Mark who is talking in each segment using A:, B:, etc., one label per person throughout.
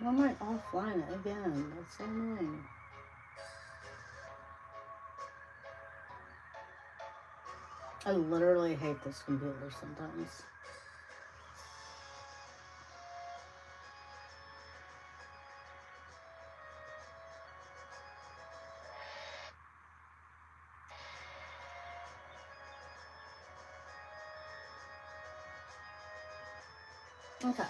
A: Why am I offline again? That's so annoying. I literally hate this computer sometimes. Okay.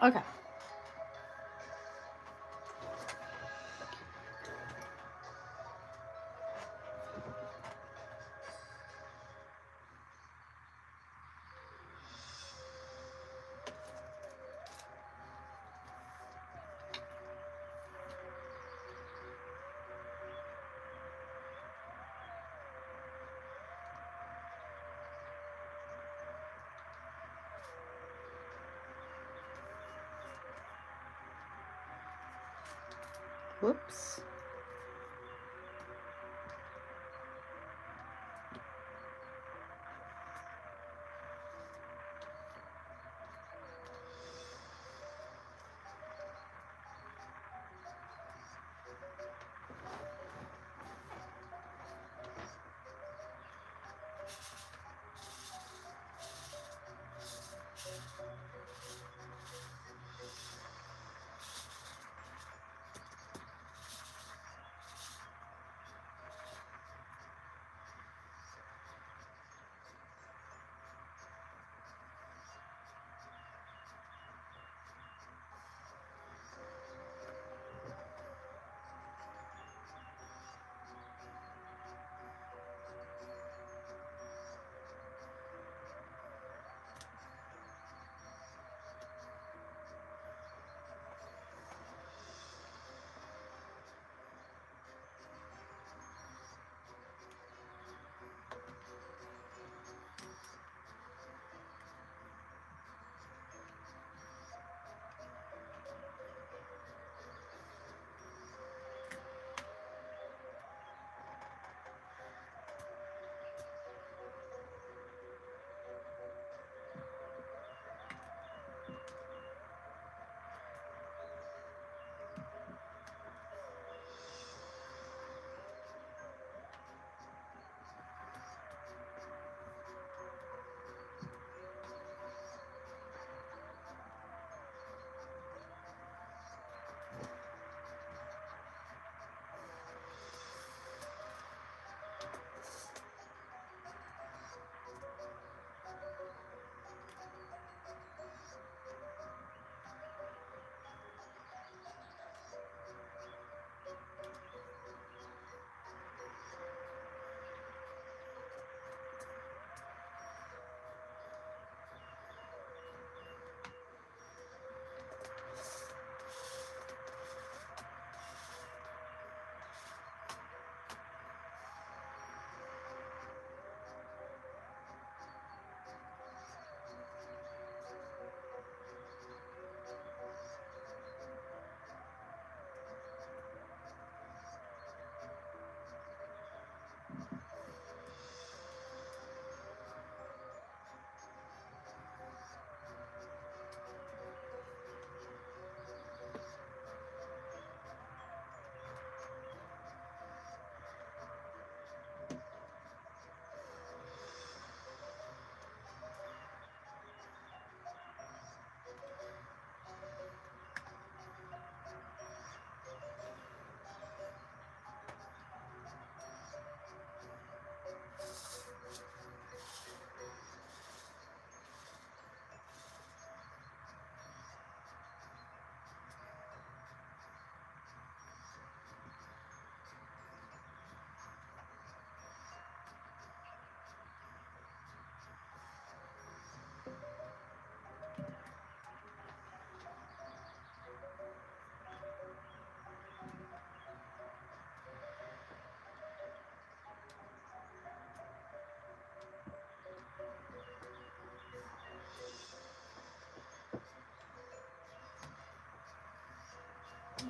A: Okay. Whoops.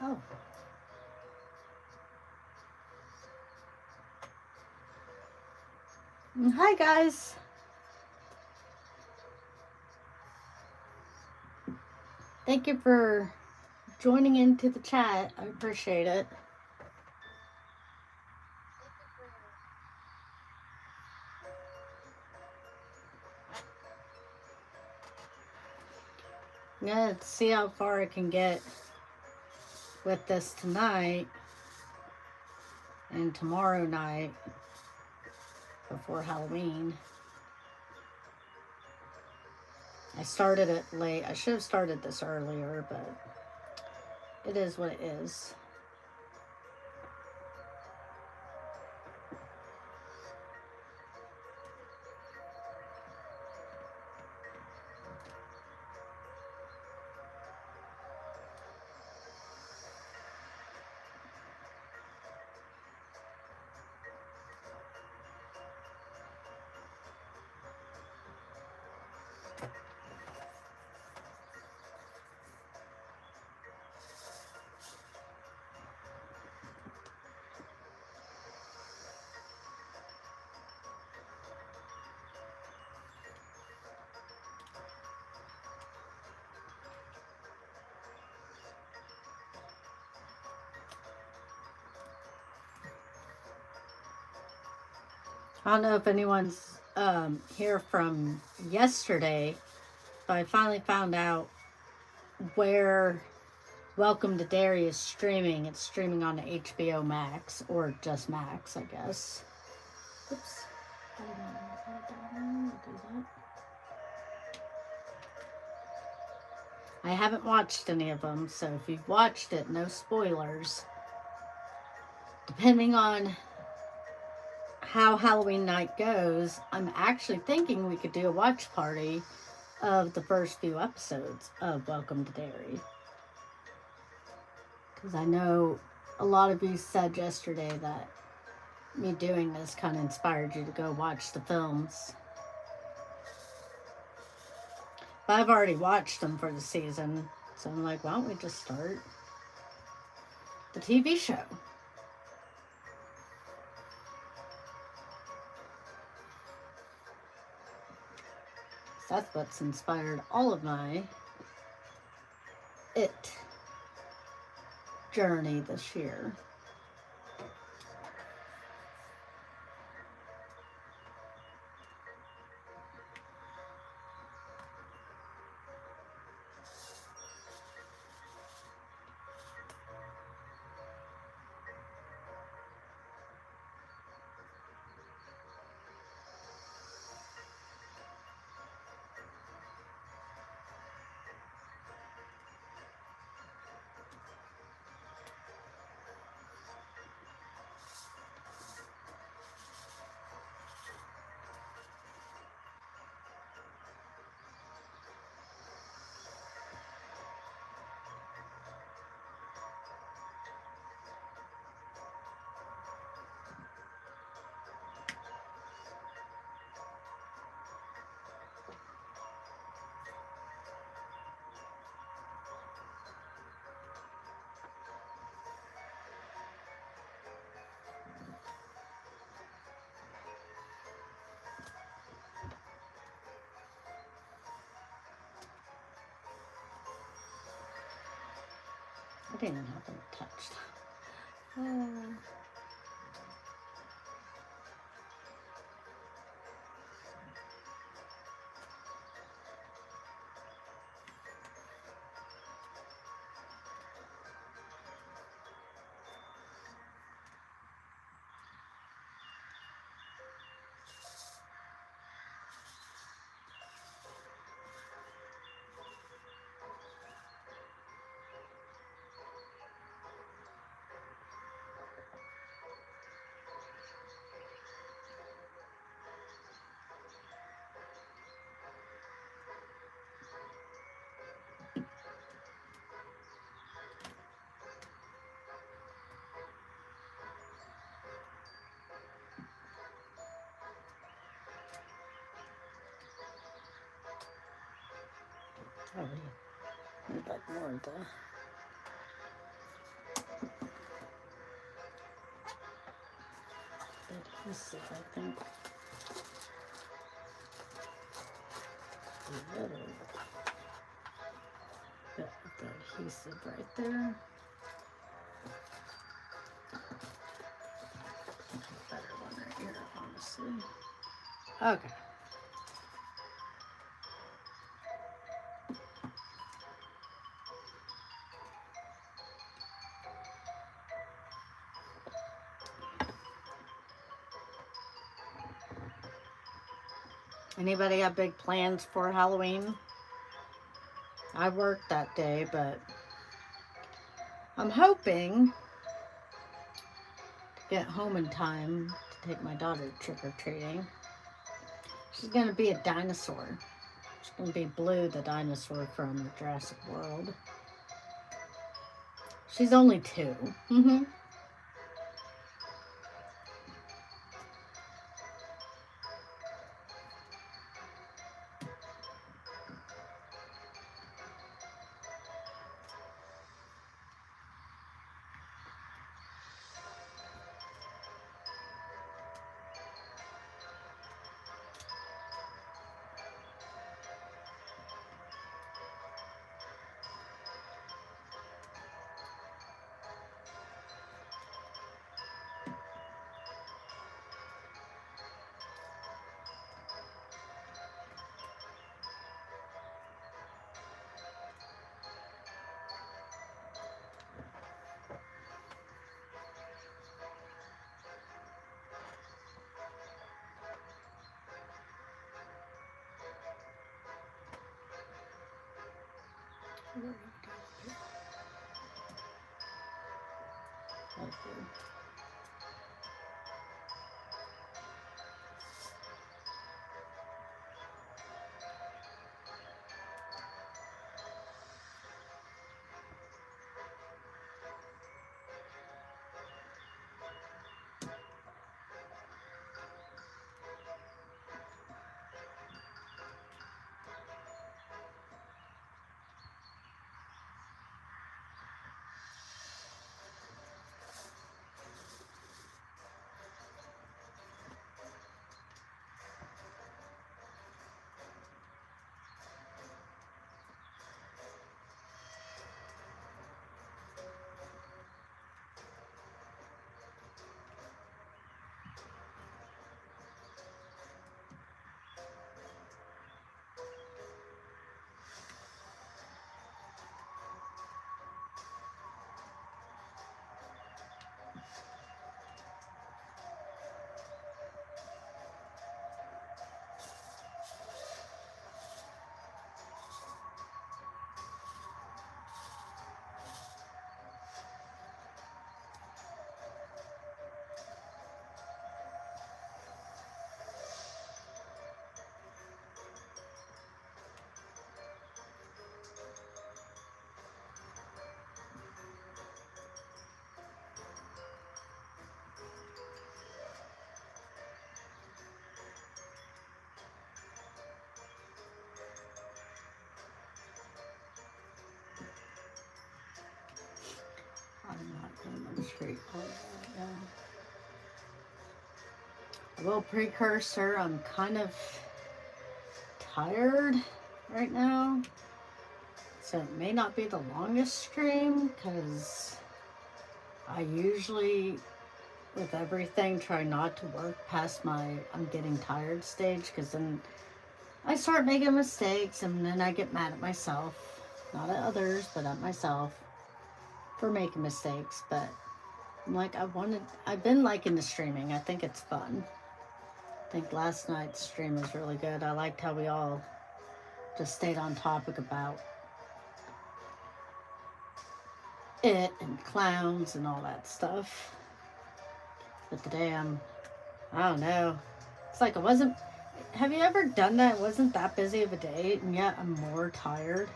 A: Oh. Hi, guys. Thank you for joining into the chat. I appreciate it. Yeah, let's see how far I can get with this tonight and tomorrow night before Halloween. I started it late. I should have started this earlier, but it is what it is. I don't know if anyone's here from yesterday, but I finally found out where Welcome to Derry is streaming. It's streaming on HBO Max, or just Max, I guess. Oops. I did not want to do that. I haven't watched any of them, so if you've watched it, no spoilers. Depending on how Halloween night goes, I'm actually thinking we could do a watch party of the first few episodes of Welcome to Derry. Because I know a lot of you said yesterday that me doing this kind of inspired you to go watch the films. But I've already watched them for the season, so I'm like, why don't we just start the TV show? That's what's inspired all of my It journey this year. I didn't have them touched. Oh, yeah. Need like more of the adhesive, I think. A little bit of the adhesive right there. Better one right here, honestly. Okay. Anybody have big plans for Halloween? I worked that day, but I'm hoping to get home in time to take my daughter trick-or-treating. She's going to be a dinosaur. She's going to be Blue, the dinosaur from Jurassic World. She's only 2. I'm not going on the street right now. A little precursor, I'm kind of tired right now, so it may not be the longest stream because I usually, with everything, try not to work past my I'm getting tired stage, because then I start making mistakes and then I get mad at myself, not at others, but at myself for making mistakes. But I'm like, I've been liking the streaming. I think it's fun. I think last night's stream was really good. I liked how we all just stayed on topic about it and clowns and all that stuff. But today I don't know. It's like have you ever done that? It wasn't that busy of a day, and yet I'm more tired.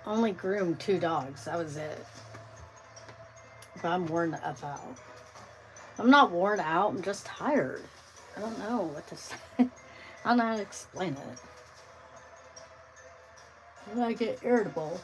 A: Only groomed 2 dogs. That was it. But I'm worn the F out. I'm not worn out. I'm just tired. I don't know what to say. I don't know how to explain it. And I get irritable.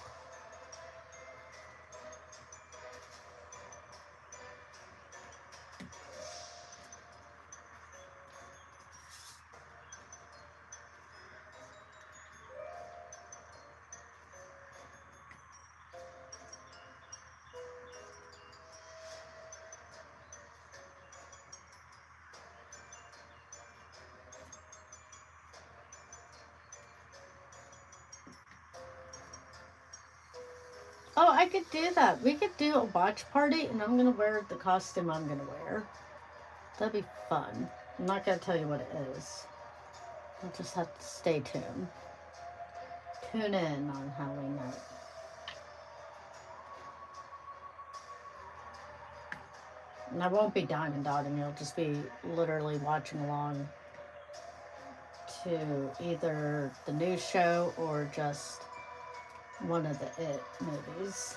A: Oh, I could do that. We could do a watch party, and I'm gonna wear the costume I'm gonna wear. That'd be fun. I'm not gonna tell you what it is. You'll just have to stay tuned. Tune in on Halloween night. And I won't be diamond dotting. It'll just be literally watching along to either the new show or just one of the It movies.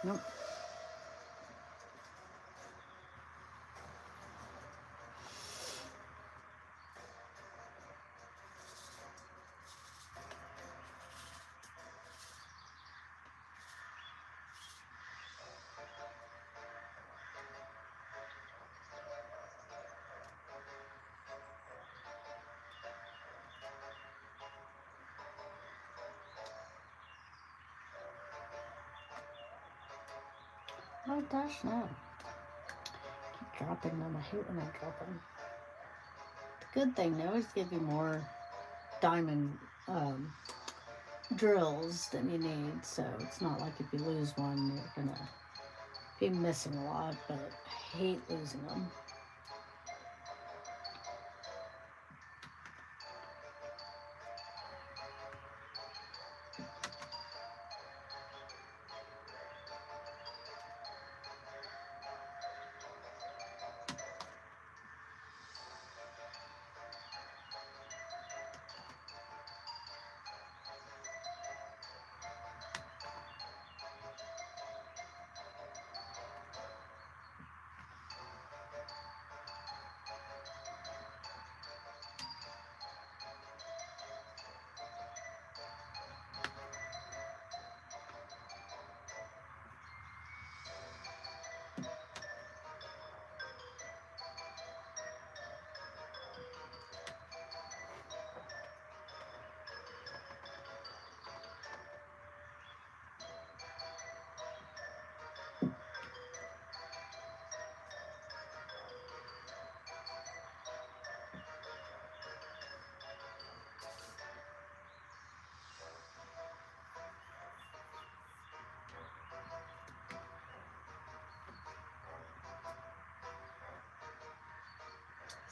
A: Nope. Oh gosh, no. Keep dropping them. I hate when I drop them. The good thing, they always give you more diamond drills than you need, so it's not like if you lose one, you're gonna be missing a lot, but I hate losing them.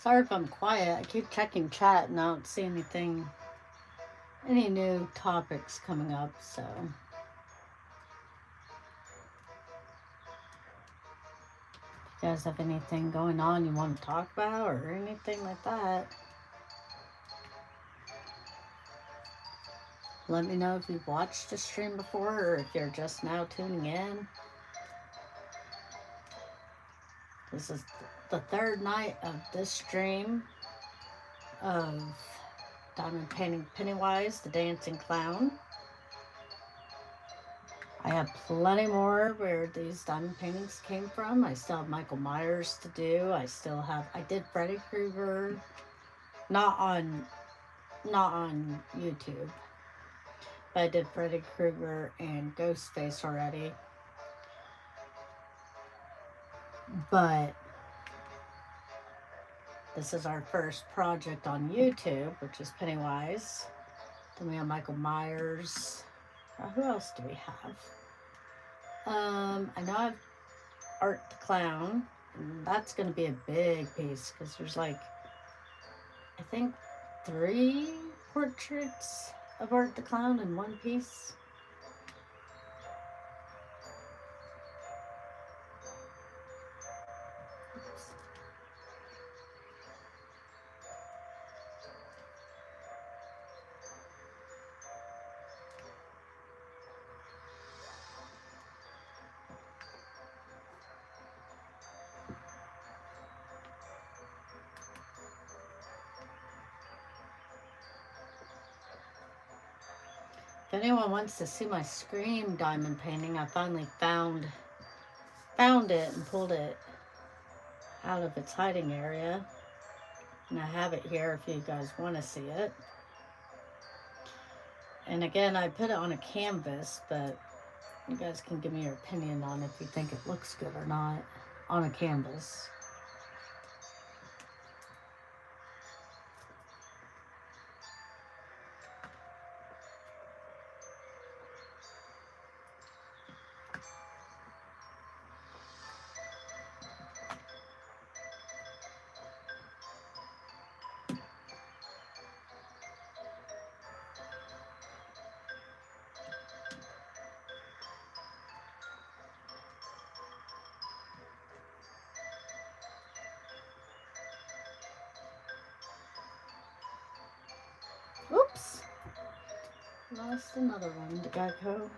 A: Sorry if I'm quiet. I keep checking chat and I don't see anything, any new topics coming up, so. If you guys have anything going on you want to talk about or anything like that, let me know if you've watched the stream before or if you're just now tuning in. This is the third night of this stream of Diamond Painting Pennywise, the Dancing Clown. I have plenty more where these diamond paintings came from. I still have Michael Myers to do. I did Freddy Krueger, not on YouTube, but I did Freddy Krueger and Ghostface already. But this is our first project on YouTube, which is Pennywise. Then we have Michael Myers. Who else do we have? I know I have Art the Clown. And that's going to be a big piece because there's like, I think 3 portraits of Art the Clown in one piece. If anyone wants to see my Scream diamond painting, I finally found it and pulled it out of its hiding area. And I have it here if you guys want to see it. And again, I put it on a canvas, but you guys can give me your opinion on if you think it looks good or not on a canvas. Oops! Lost another one to Geico.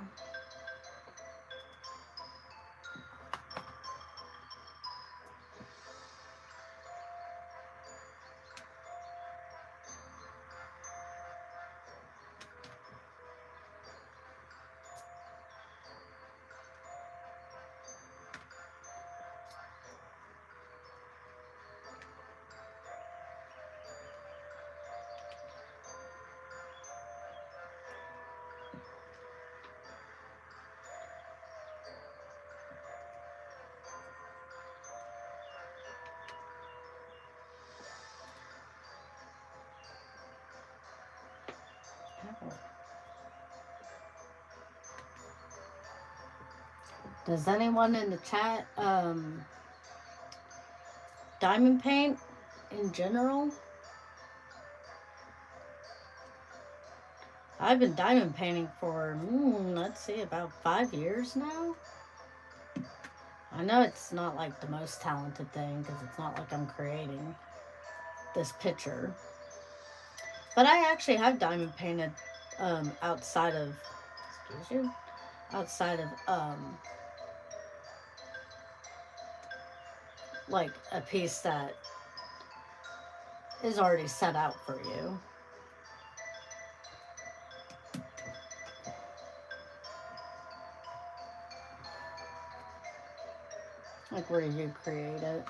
A: Does anyone in the chat diamond paint in general? I've been diamond painting for, let's see, about 5 years now. I know it's not like the most talented thing because it's not like I'm creating this picture. But I actually have diamond painted outside of, excuse you, outside of like a piece that is already set out for you. Like where you create it.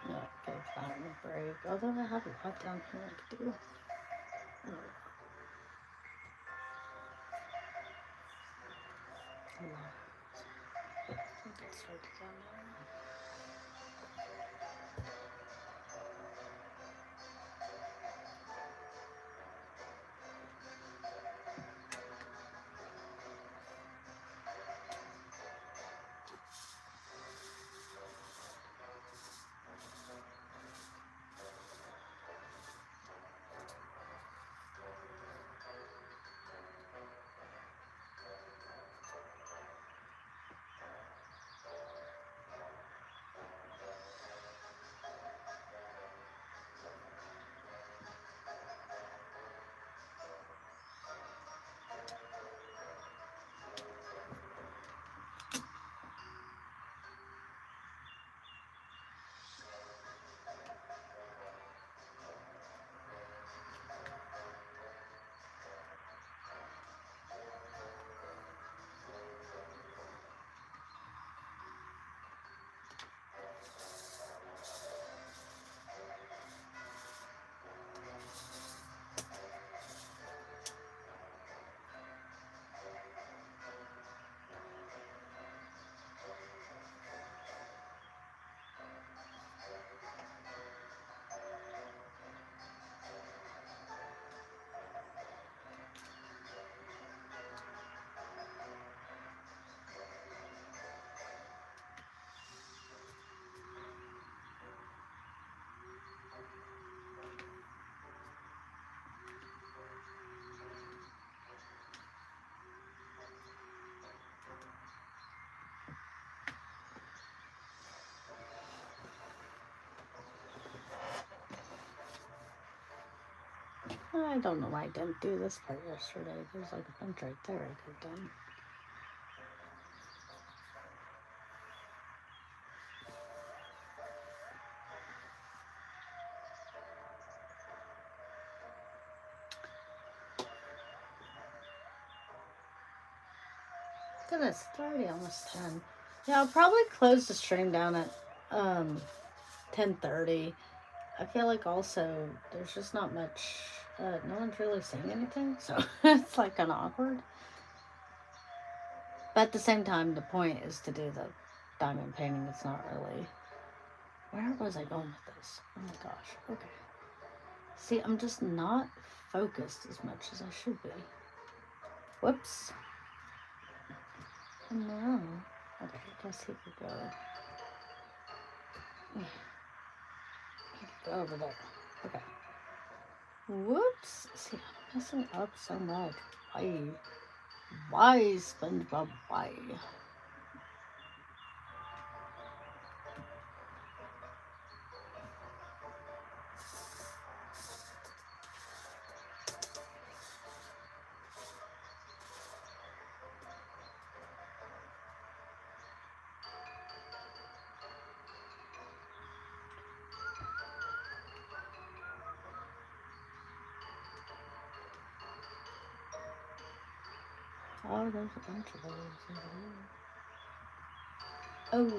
A: Yeah, give that a break. Although I have a lot down here I could do. Oh. That's hard to down there. I don't know why I didn't do this part yesterday. There's like a bunch right there I could have done. Goodness, it's already almost 10. Yeah, I'll probably close the stream down at 10:30. I feel like also there's just not much, no one's really saying anything, so it's like kind of awkward. But at the same time, the point is to do the diamond painting. It's not really... Where was I going with this? Oh my gosh. Okay. See, I'm just not focused as much as I should be. Whoops. No. Okay, I guess he could go. He could go over there. Okay. Whoops. See, I'm messing up so much. Why? Why, SpongeBob? Why? Oh, there's a bunch of those over there. Oh.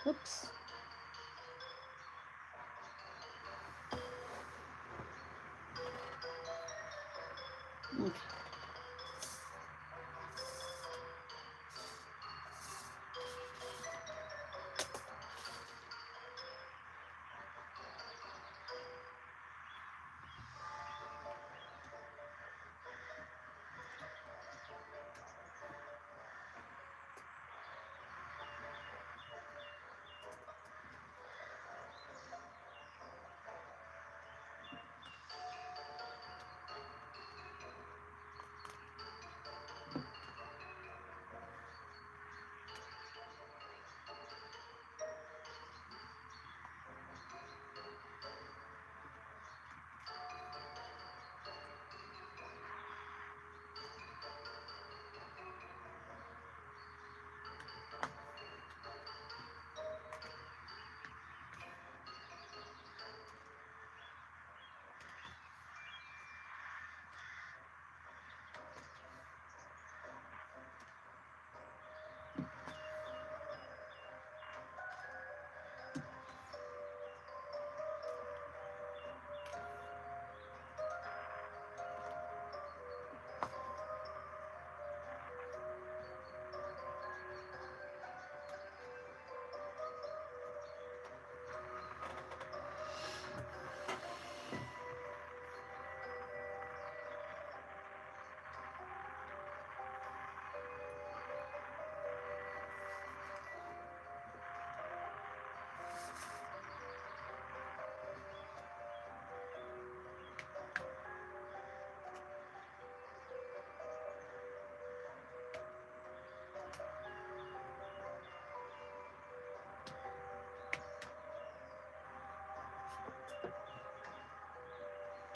A: Oops. Okay.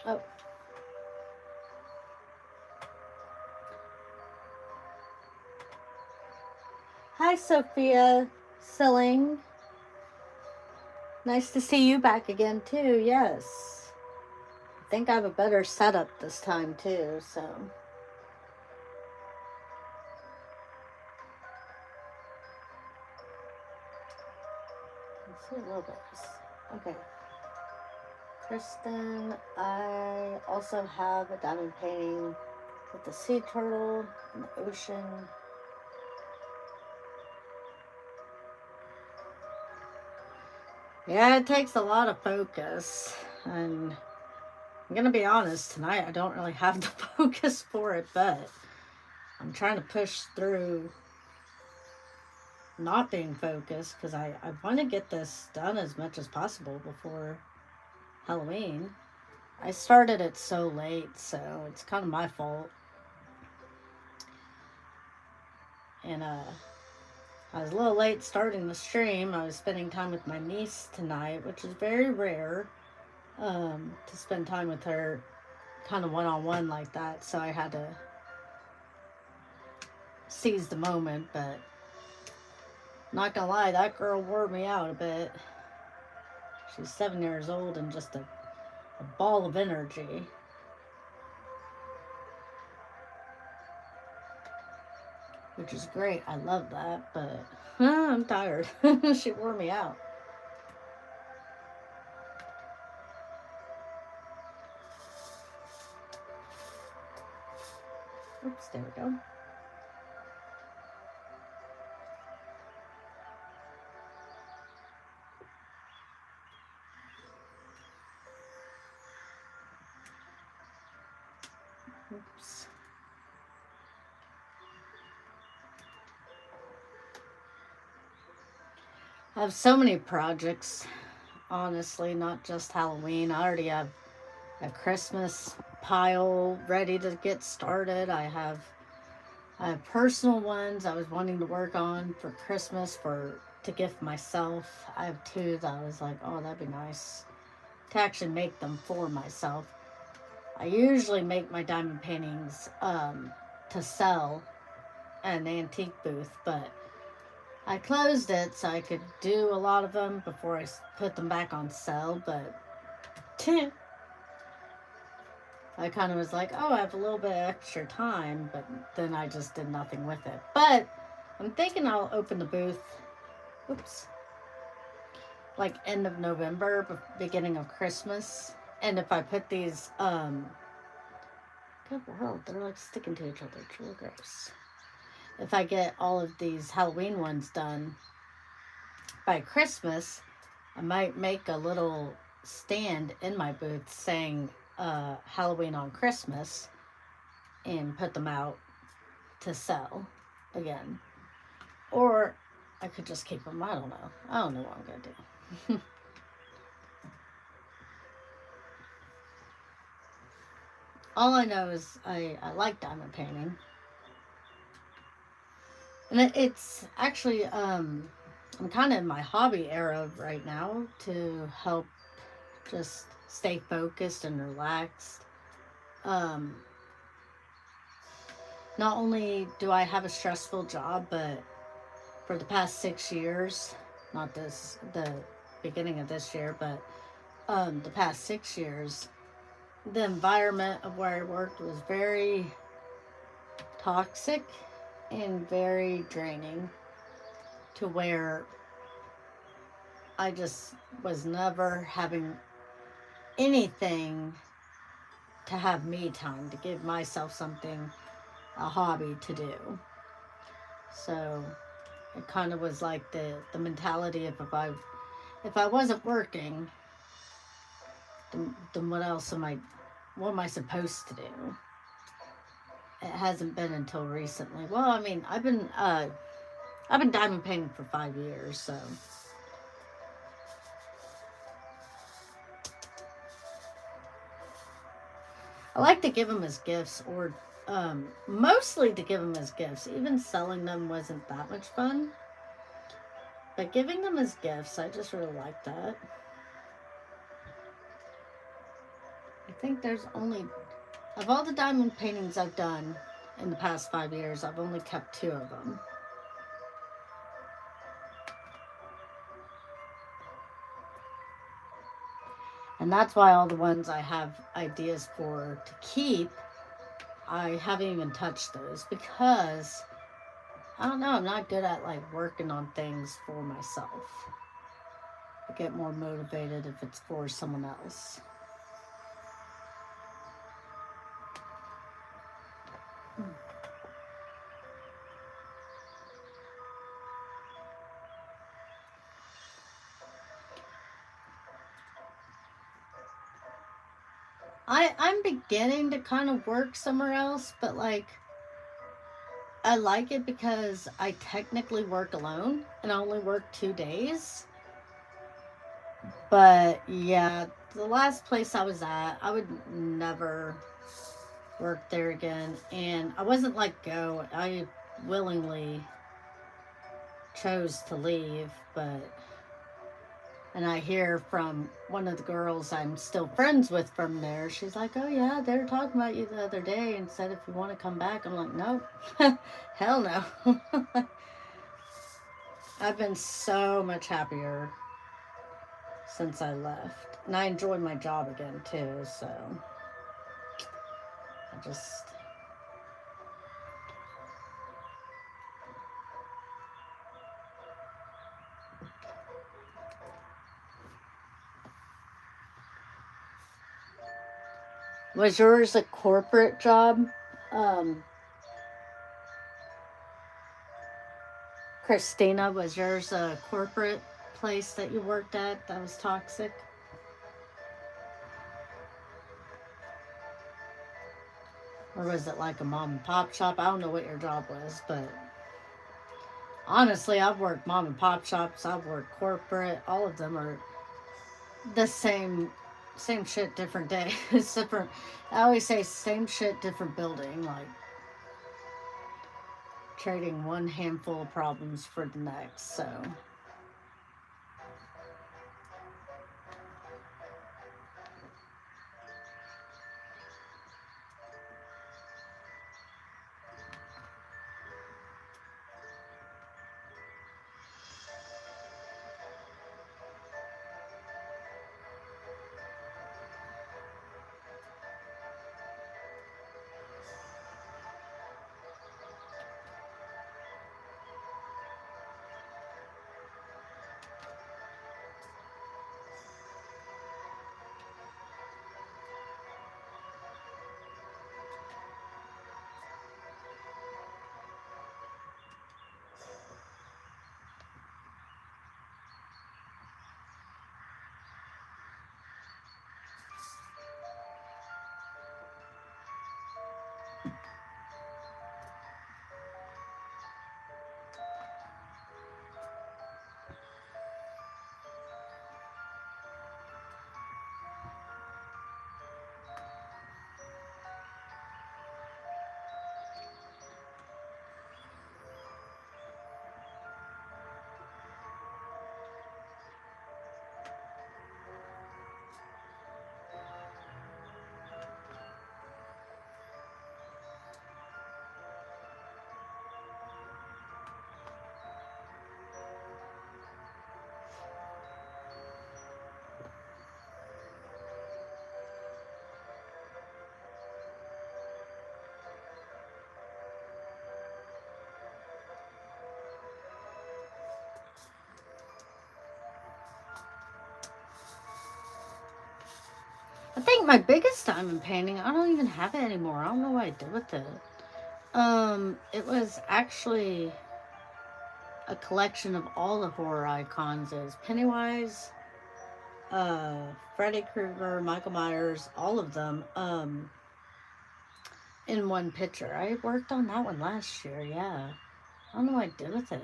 A: Oh. Hi, Sophia Silling. Nice to see you back again, too. Yes. I think I have a better setup this time, too, so... Let's see a little bit. Okay. Kristen, I also have a diamond painting with the sea turtle in the ocean. Yeah, it takes a lot of focus, and I'm gonna be honest, tonight I don't really have the focus for it, but I'm trying to push through not being focused because I want to get this done as much as possible before Halloween. I started it so late, so it's kind of my fault. And I was a little late starting the stream. I was spending time with my niece tonight, which is very rare to spend time with her kind of one on one like that. So I had to seize the moment, but not gonna lie, that girl wore me out a bit. She's 7 years old and just a ball of energy. Which is great. I love that, but I'm tired. She wore me out. Oops, there we go. Oops. I have so many projects, honestly, not just Halloween. I already have a Christmas pile ready to get started. I have personal ones I was wanting to work on for Christmas to gift myself. I have two that I was like, oh, that'd be nice to actually make them for myself. I usually make my diamond paintings to sell at an antique booth, but I closed it so I could do a lot of them before I put them back on sale. But I kind of was like, oh, I have a little bit of extra time, but then I just did nothing with it. But I'm thinking I'll open the booth, oops, like end of November, beginning of Christmas. And if I put these, good world, they're like sticking to each other. It's really gross. If I get all of these Halloween ones done by Christmas, I might make a little stand in my booth saying Halloween on Christmas and put them out to sell again. Or I could just keep them. I don't know. I don't know what I'm going to do. All I know is I like diamond painting. And it's actually, I'm kind of in my hobby era right now to help just stay focused and relaxed. Not only do I have a stressful job, but for the past 6 years, not the beginning of this year, but the past 6 years, the environment of where I worked was very toxic and very draining, to where I just was never having anything to have me time, to give myself something, a hobby to do. So it kind of was like the mentality of if I wasn't working, then what am I supposed to do? It hasn't been until recently. Well, I mean, I've been diamond painting for 5 years, so I like to give them as gifts, or mostly to give them as gifts. Even selling them wasn't that much fun, but giving them as gifts, I just really like that. I think there's only, of all the diamond paintings I've done in the past 5 years, I've only kept 2 of them. And that's why all the ones I have ideas for to keep, I haven't even touched those, because I don't know, I'm not good at like working on things for myself. I get more motivated if it's for someone else. I'm beginning to kind of work somewhere else, but like I like it because I technically work alone and I only work 2 days. But yeah, the last place I was at, I would never work there again. And I wasn't let go. I willingly chose to leave, but and I hear from one of the girls I'm still friends with from there. She's like, "Oh yeah, they were talking about you the other day and said if you want to come back." I'm like, "Nope, hell no." I've been so much happier since I left, and I enjoy my job again too. So I just was yours a corporate job, um, Christina? Was yours a corporate place that you worked at that was toxic? Or was it like a mom and pop shop? I don't know what your job was, but honestly, I've worked mom and pop shops, I've worked corporate, all of them are the same shit, different day. It's different. I always say same shit, different building, like trading one handful of problems for the next. So I think my biggest diamond painting, I don't even have it anymore. I don't know what I did with it. It was actually a collection of all the horror icons. It was Pennywise, Freddy Krueger, Michael Myers, all of them, in one picture. I worked on that one last year, yeah. I don't know what I did with it.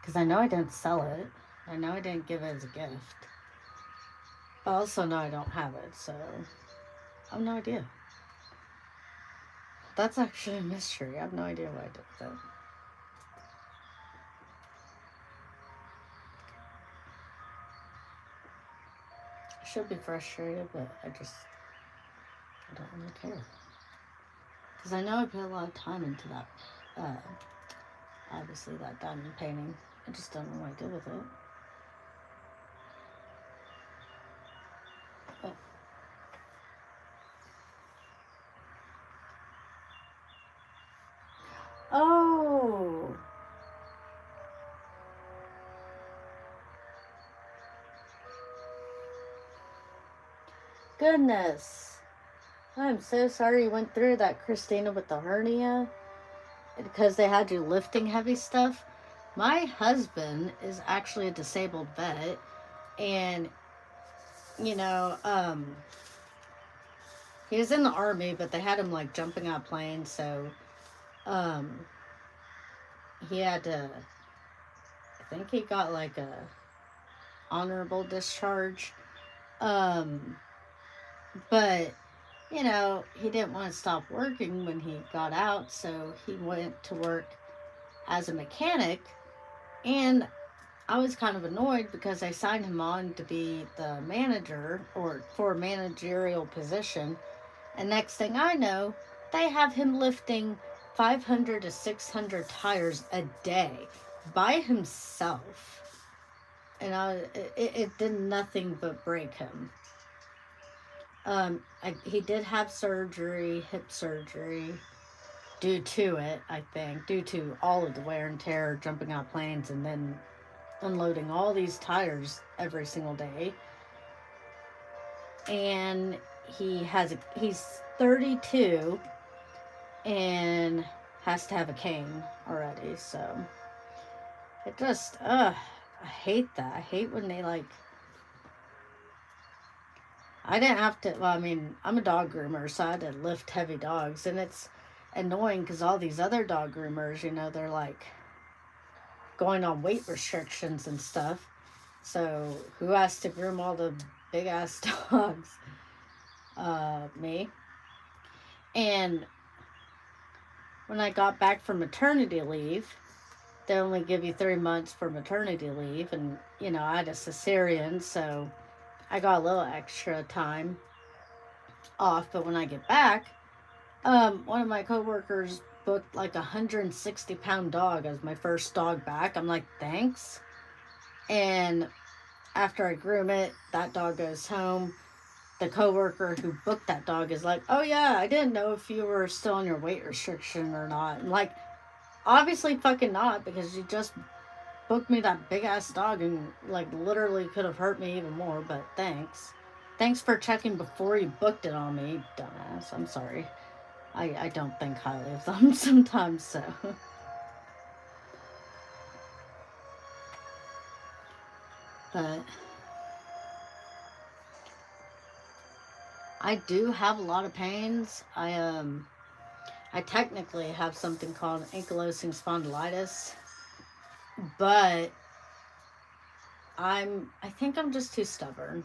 A: Because I know I didn't sell it. I know I didn't give it as a gift. I also know I don't have it, so I have no idea. That's actually a mystery. I have no idea what I did with it. I should be frustrated, but I don't really care. Because I know I put a lot of time into that, obviously, that diamond painting. I just don't know what I did with it. But, oh, goodness. I'm so sorry you went through that, Christina, with the hernia. Because they had you lifting heavy stuff. My husband is actually a disabled vet, and you know, he was in the army, but they had him like jumping out of planes, so Um, he had to, I think he got like a honorable discharge. Um, but he didn't want to stop working when he got out, so he went to work as a mechanic. And I was kind of annoyed because I signed him on to be the manager or for a managerial position. And next thing I know, they have him lifting 500 to 600 tires a day by himself. And it did nothing but break him. He did have surgery, hip surgery, due to it, I think, due to all of the wear and tear, jumping out planes and then unloading all these tires every single day. And he's 32 and has to have a cane already. So it just, I hate that. I hate when they like. I didn't have to. Well, I mean, I'm a dog groomer, so I had to lift heavy dogs, and it's annoying because all these other dog groomers, they're like going on weight restrictions and stuff. So who has to groom all the big ass dogs? Me. And when I got back from maternity leave, they only give you 3 months for maternity leave, and I had a cesarean, so I got a little extra time off. But when I get back, one of my coworkers booked like 160-pound dog as my first dog back. I'm like, thanks. And after I groom it, that dog goes home. The coworker who booked that dog is like, oh yeah, I didn't know if you were still on your weight restriction or not. I'm like, obviously fucking not, because you just booked me that big ass dog and like literally could have hurt me even more. But thanks for checking before you booked it on me, dumbass. I'm sorry. I don't think highly of them sometimes. So but I do have a lot of pains. I technically have something called ankylosing spondylitis, but I think I'm just too stubborn.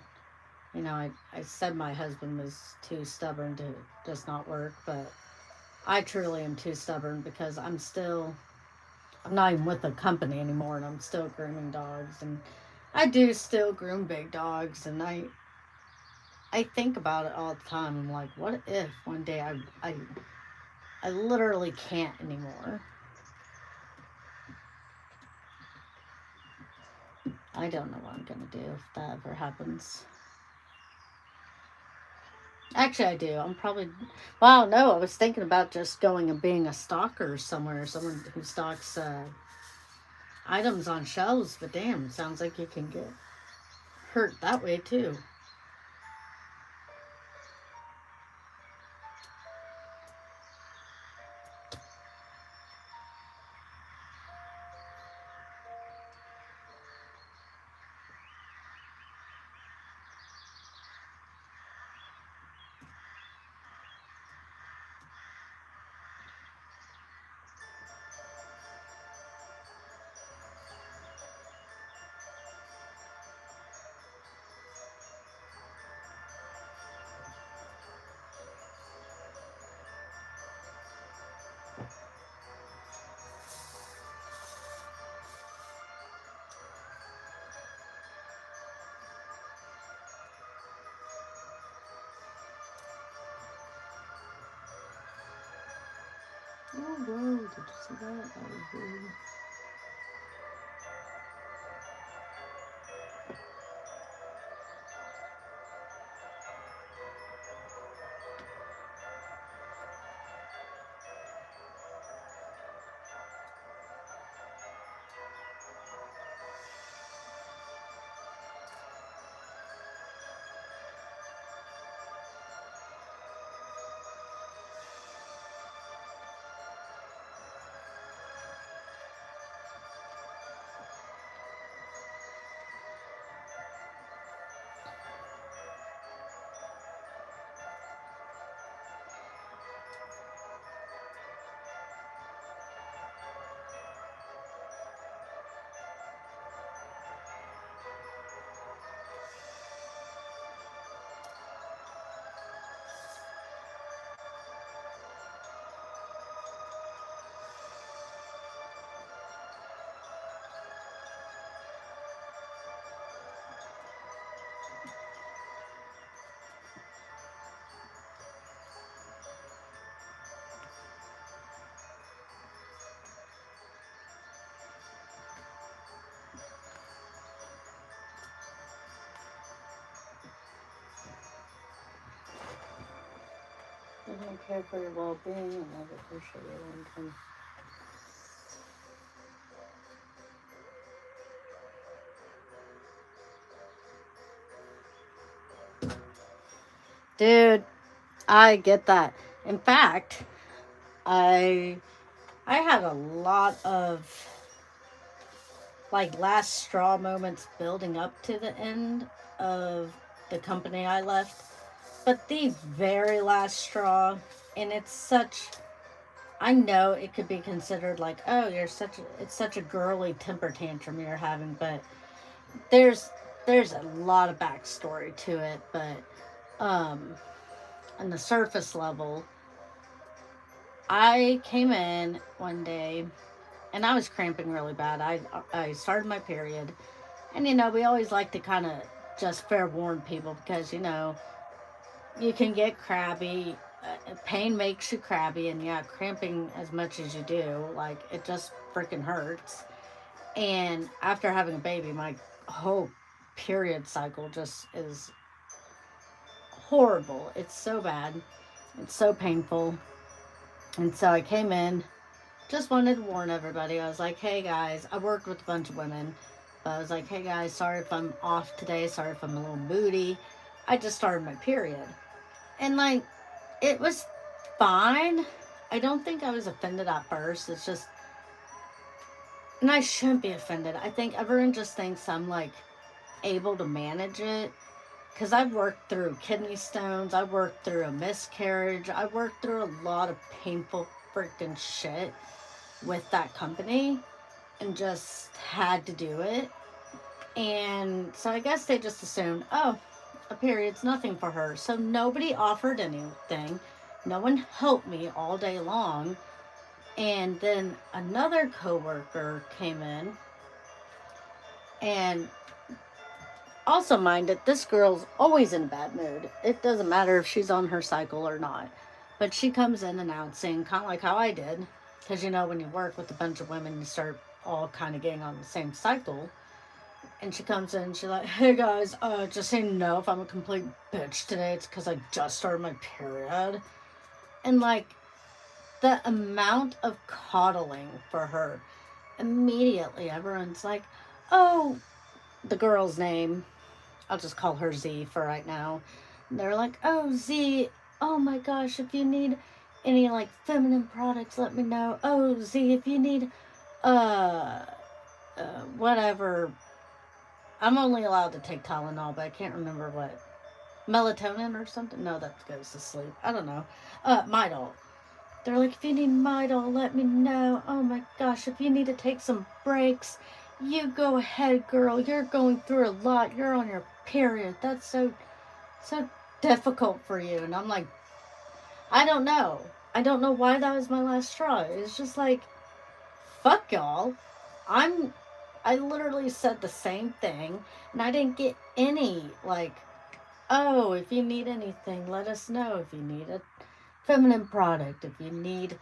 A: I said my husband was too stubborn to just not work, but I truly am too stubborn because I'm not even with the company anymore, and I'm still grooming dogs, and I do still groom big dogs, and I think about it all the time. I'm like, what if one day I literally can't anymore? I don't know what I'm gonna do if that ever happens. Actually, I do. I'm probably. Well, no, I was thinking about just going and being a stalker somewhere, someone who stocks items on shelves. But damn, sounds like you can get hurt that way too. Oh, whoa! Did you see that? That was weird. Doesn't care for your well-being and never appreciate your income. Dude, I get that. In fact, I I had a lot of like last straw moments building up to the end of the company I left. But the very last straw, and it's such, I know it could be considered like, oh, it's such a girly temper tantrum you're having, but there's there's a lot of backstory to it, but um on the surface level, I came in one day and I was cramping really bad. I started my period, and we always like to kind of just fair warn people because you can get crabby. Pain makes you crabby, and yeah, cramping as much as you do, like it just freaking hurts. And after having a baby, my whole period cycle just is horrible. It's so bad. It's so painful. And so I came in, just wanted to warn everybody. I was like, hey guys, I worked with a bunch of women, but I was like, hey guys, sorry if I'm off today. Sorry if I'm a little moody. I just started my period. And like, it was fine. I don't think I was offended at first. It's just, and I shouldn't be offended. I think everyone just thinks I'm like able to manage it because I've worked through kidney stones, I worked through a miscarriage, I worked through a lot of painful freaking shit with that company and just had to do it. And so I guess they just assumed, oh, a period's nothing for her. So nobody offered anything. No one helped me all day long. And then another coworker came in, and also mind it, this girl's always in a bad mood. It doesn't matter if she's on her cycle or not. But she comes in announcing, kind of like how I did, because when you work with a bunch of women, you start all kind of getting on the same cycle. And she comes in, she's like, hey guys, just so you know, if I'm a complete bitch today, it's because I just started my period. And like, the amount of coddling for her, immediately everyone's like, oh, the girl's name, I'll just call her Z for right now. And they're like, oh, Z, oh my gosh, if you need any like feminine products, let me know. Oh, Z, if you need, whatever. I'm only allowed to take Tylenol, but I can't remember what. Melatonin or something? No, that goes to sleep. I don't know. Midol. They're like, if you need Midol, let me know. Oh my gosh, if you need to take some breaks, you go ahead, girl. You're going through a lot. You're on your period. That's so difficult for you. And I'm like, I don't know. I don't know why that was my last straw. It's just like, fuck y'all. I literally said the same thing, and I didn't get any like, oh, if you need anything, let us know. If you need a feminine product, if you need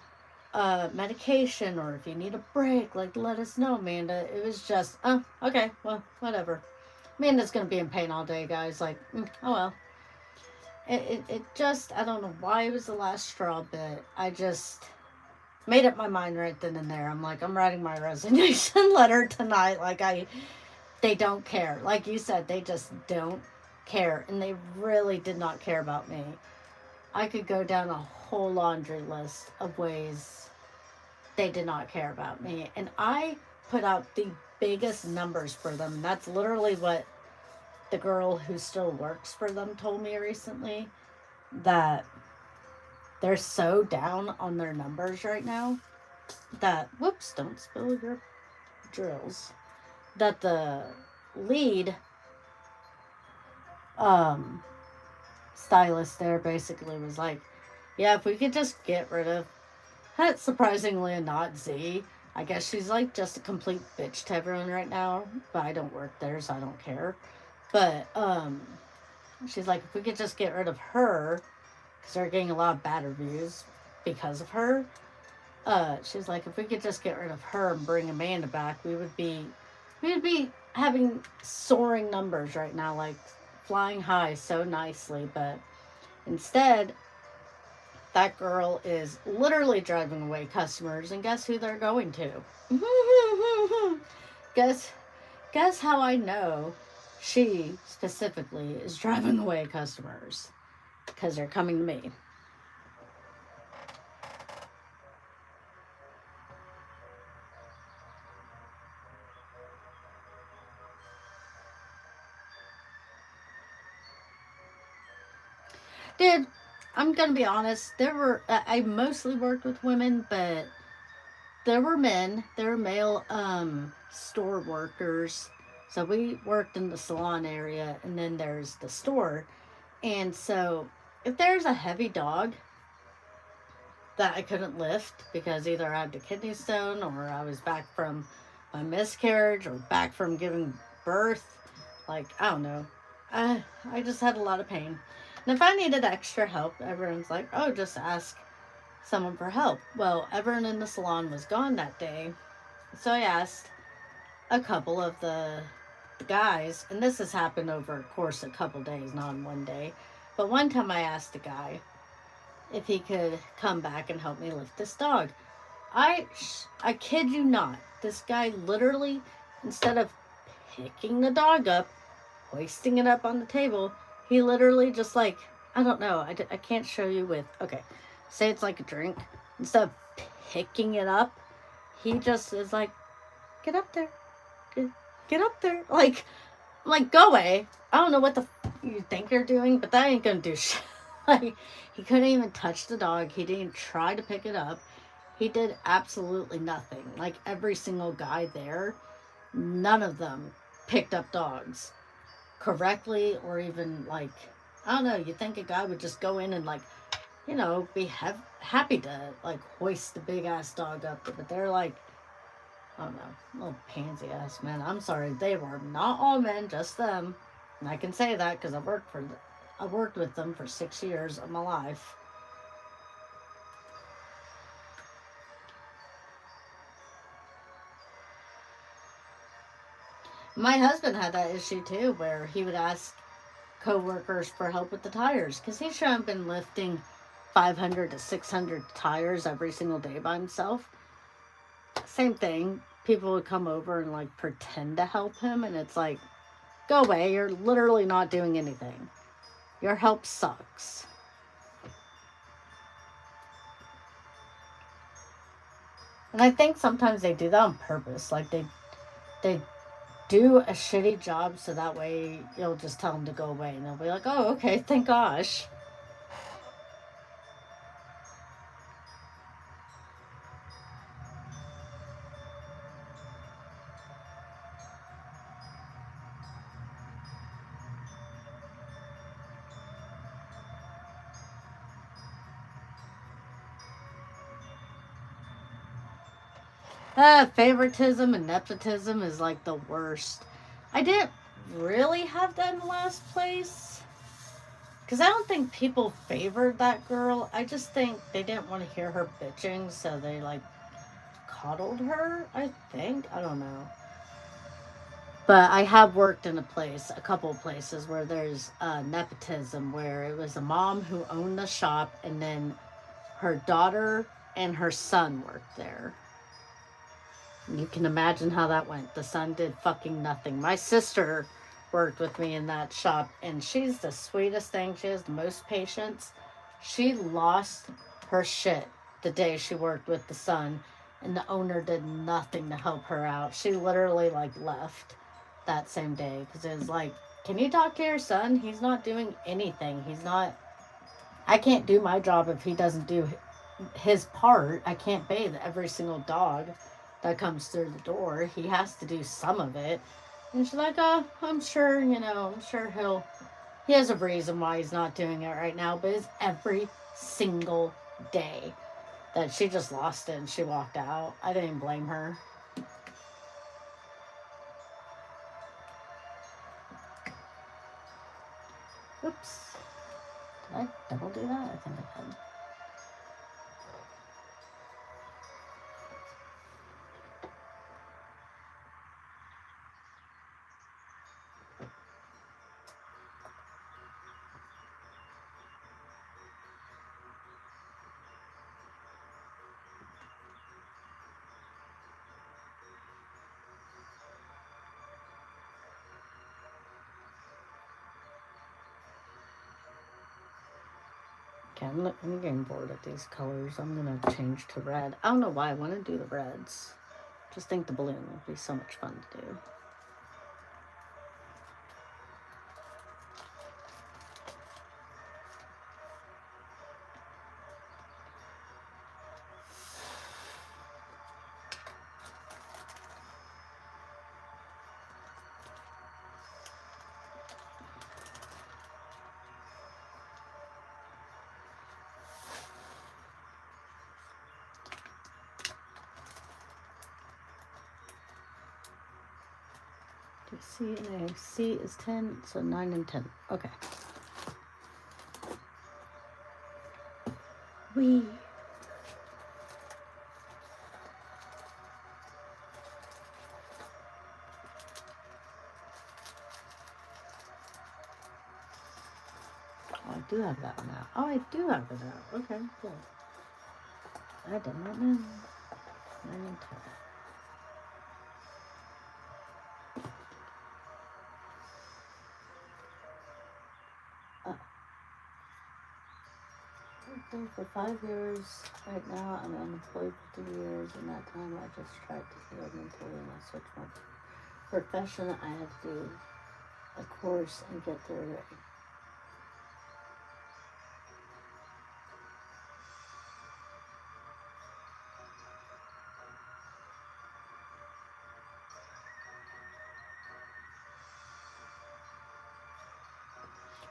A: medication, or if you need a break, like let us know, Amanda. It was just, oh, okay, well, whatever. Amanda's gonna be in pain all day, guys. Like, oh well. It just, I don't know why it was the last straw, but I just made up my mind right then and there. I'm like, I'm writing my resignation letter tonight. Like, they don't care. Like you said, they just don't care. And they really did not care about me. I could go down a whole laundry list of ways they did not care about me. And I put out the biggest numbers for them. And that's literally what the girl who still works for them told me recently, that they're so down on their numbers right now that, whoops, don't spill your drills, that the lead stylist there basically was like, yeah, if we could just get rid of, that's surprisingly not Z. I guess she's like just a complete bitch to everyone right now, but I don't work there, so I don't care. But she's like, if we could just get rid of her, because they're getting a lot of bad reviews because of her. She's like, if we could just get rid of her and bring Amanda back, we would be having soaring numbers right now, like flying high so nicely. But instead, that girl is literally driving away customers, and guess who they're going to? guess guess how I know she specifically is driving away customers? Because they're coming to me. Dude, I'm gonna be honest. I mostly worked with women, but there were men. There were male store workers. So we worked in the salon area, and then there's the store. And so if there's a heavy dog that I couldn't lift because either I had a kidney stone or I was back from my miscarriage or back from giving birth, like, I don't know. I just had a lot of pain. And if I needed extra help, everyone's like, oh, just ask someone for help. Well, everyone in the salon was gone that day. So I asked a couple of the guys, and this has happened over a course of a couple days, not in one day. But one time I asked a guy if he could come back and help me lift this dog. I kid you not, this guy literally, instead of picking the dog up, hoisting it up on the table, he literally just like, I don't know, I can't show you with, okay, say it's like a drink. Instead of picking it up, he just is like, get up there, get up there. Like, go away. I don't know what the you think you're doing, but that ain't gonna do shit. Like, he couldn't even touch the dog. He didn't even try to pick it up. He did absolutely nothing. Like, every single guy there, none of them picked up dogs correctly, or even, like, I don't know, you think a guy would just go in and, like, be happy to, like, hoist the big ass dog up, but they're like, I don't know, little pansy ass men. I'm sorry, they were not all men, just them. And I can say that because I worked with them for 6 years of my life. My husband had that issue too, where he would ask coworkers for help with the tires because he shouldn't have been lifting 500 to 600 tires every single day by himself. Same thing. People would come over and like pretend to help him, and it's like, go away. You're literally not doing anything. Your help sucks. And I think sometimes they do that on purpose. Like they do a shitty job so that way you'll just tell them to go away, and they'll be like, oh, okay, thank gosh. Favoritism and nepotism is like the worst. I didn't really have that in the last place. Because I don't think people favored that girl. I just think they didn't want to hear her bitching, so they like coddled her, I think. I don't know. But I have worked in a couple of places where there's nepotism, where it was a mom who owned the shop, and then her daughter and her son worked there. You can imagine how that went. The son did fucking nothing. My sister worked with me in that shop, and she's the sweetest thing. She has the most patience. She lost her shit the day she worked with the son, and the owner did nothing to help her out. She literally like left that same day because it was like, can you talk to your son? He's not doing anything. I can't do my job if he doesn't do his part. I can't bathe every single dog that comes through the door. He has to do some of it. And she's like, oh, I'm sure, I'm sure he has a reason why he's not doing it right now, but it's every single day that she just lost it and she walked out. I didn't blame her. Oops. Did I double do that? I think I did. Okay, I'm getting bored of these colors. I'm going to change to red. I don't know why I want to do the reds. Just think the balloon would be so much fun to do. C and A. C is 10, so 9 and 10. Okay. Wee. Oh, I do have that one out. Oh, I do have it out. Okay, good. I did not know. 9 and 10. For 5 years. Right now, I'm unemployed for 3 years. In that time, I just tried to heal mentally and I switched my profession. I had to do a course and get through it.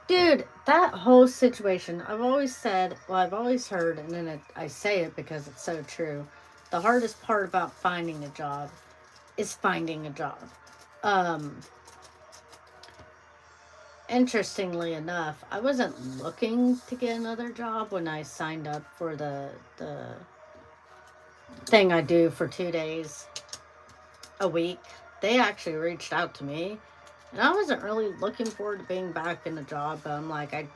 A: Dude, that whole situation, I've always said, well, I've always heard, and then I say it because it's so true. The hardest part about finding a job is finding a job. Interestingly enough, I wasn't looking to get another job when I signed up for the thing I do for 2 days a week. They actually reached out to me, and I wasn't really looking forward to being back in the job, but I'm like, I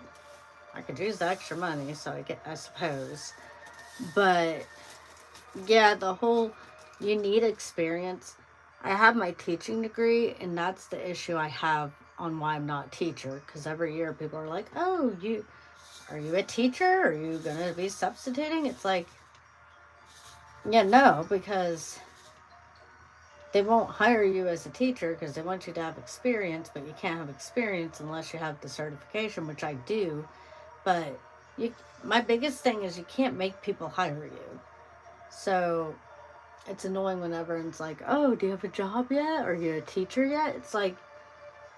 A: could use the extra money, so I suppose. But yeah, the whole, you need experience. I have my teaching degree, and that's the issue I have on why I'm not a teacher, because every year people are like, oh, are you a teacher? Are you going to be substituting? It's like, yeah, no, because they won't hire you as a teacher because they want you to have experience, but you can't have experience unless you have the certification, which I do. But my biggest thing is you can't make people hire you. So it's annoying when everyone's like, oh, do you have a job yet? Are you a teacher yet? It's like,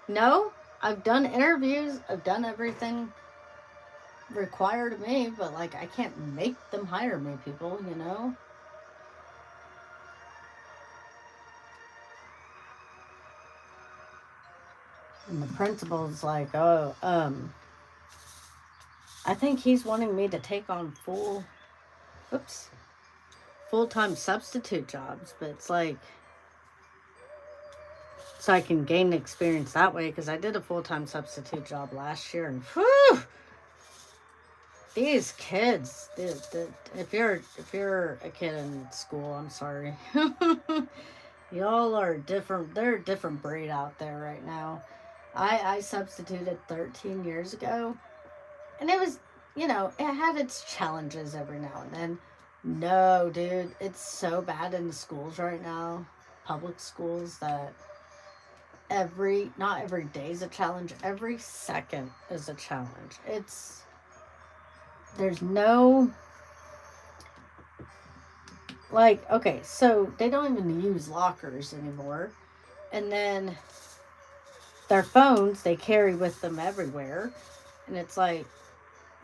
A: no, I've done interviews. I've done everything required of me, but like, I can't make them hire me, people, you know? And the principal's like, oh, I think he's wanting me to take on full-time substitute jobs, but it's like, so I can gain experience that way, because I did a full-time substitute job last year, and whew, these kids, if you're a kid in school, I'm sorry. Y'all are different. They're a different breed out there right now. I substituted 13 years ago, and it was, it had its challenges every now and then. No, dude, it's so bad in the schools right now, public schools, that not every day is a challenge, every second is a challenge. There's no, like, okay, so they don't even use lockers anymore. And then their phones, they carry with them everywhere. And it's like,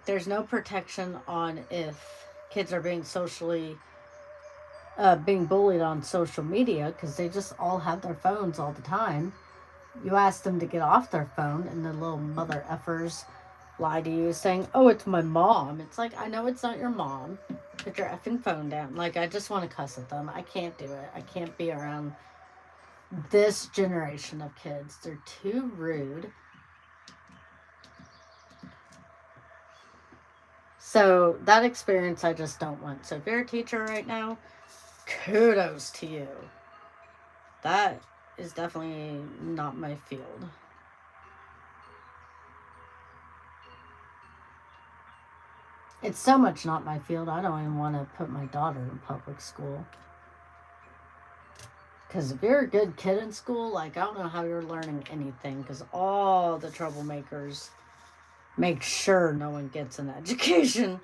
A: there's no protection on if kids are being bullied on social media, because they just all have their phones all the time. You ask them to get off their phone, and the little mother effers lie to you saying, oh, it's my mom. It's like, I know it's not your mom. Put your effing phone down. Like, I just want to cuss at them. I can't do it. I can't be around this generation of kids. They're too rude. So that experience I just don't want. So if you're a teacher right now, kudos to you. That is definitely not my field. it's so much not my field. I don't even want to put my daughter in public school. Because if you're a good kid in school, like, I don't know how you're learning anything. Because all the troublemakers make sure no one gets an education.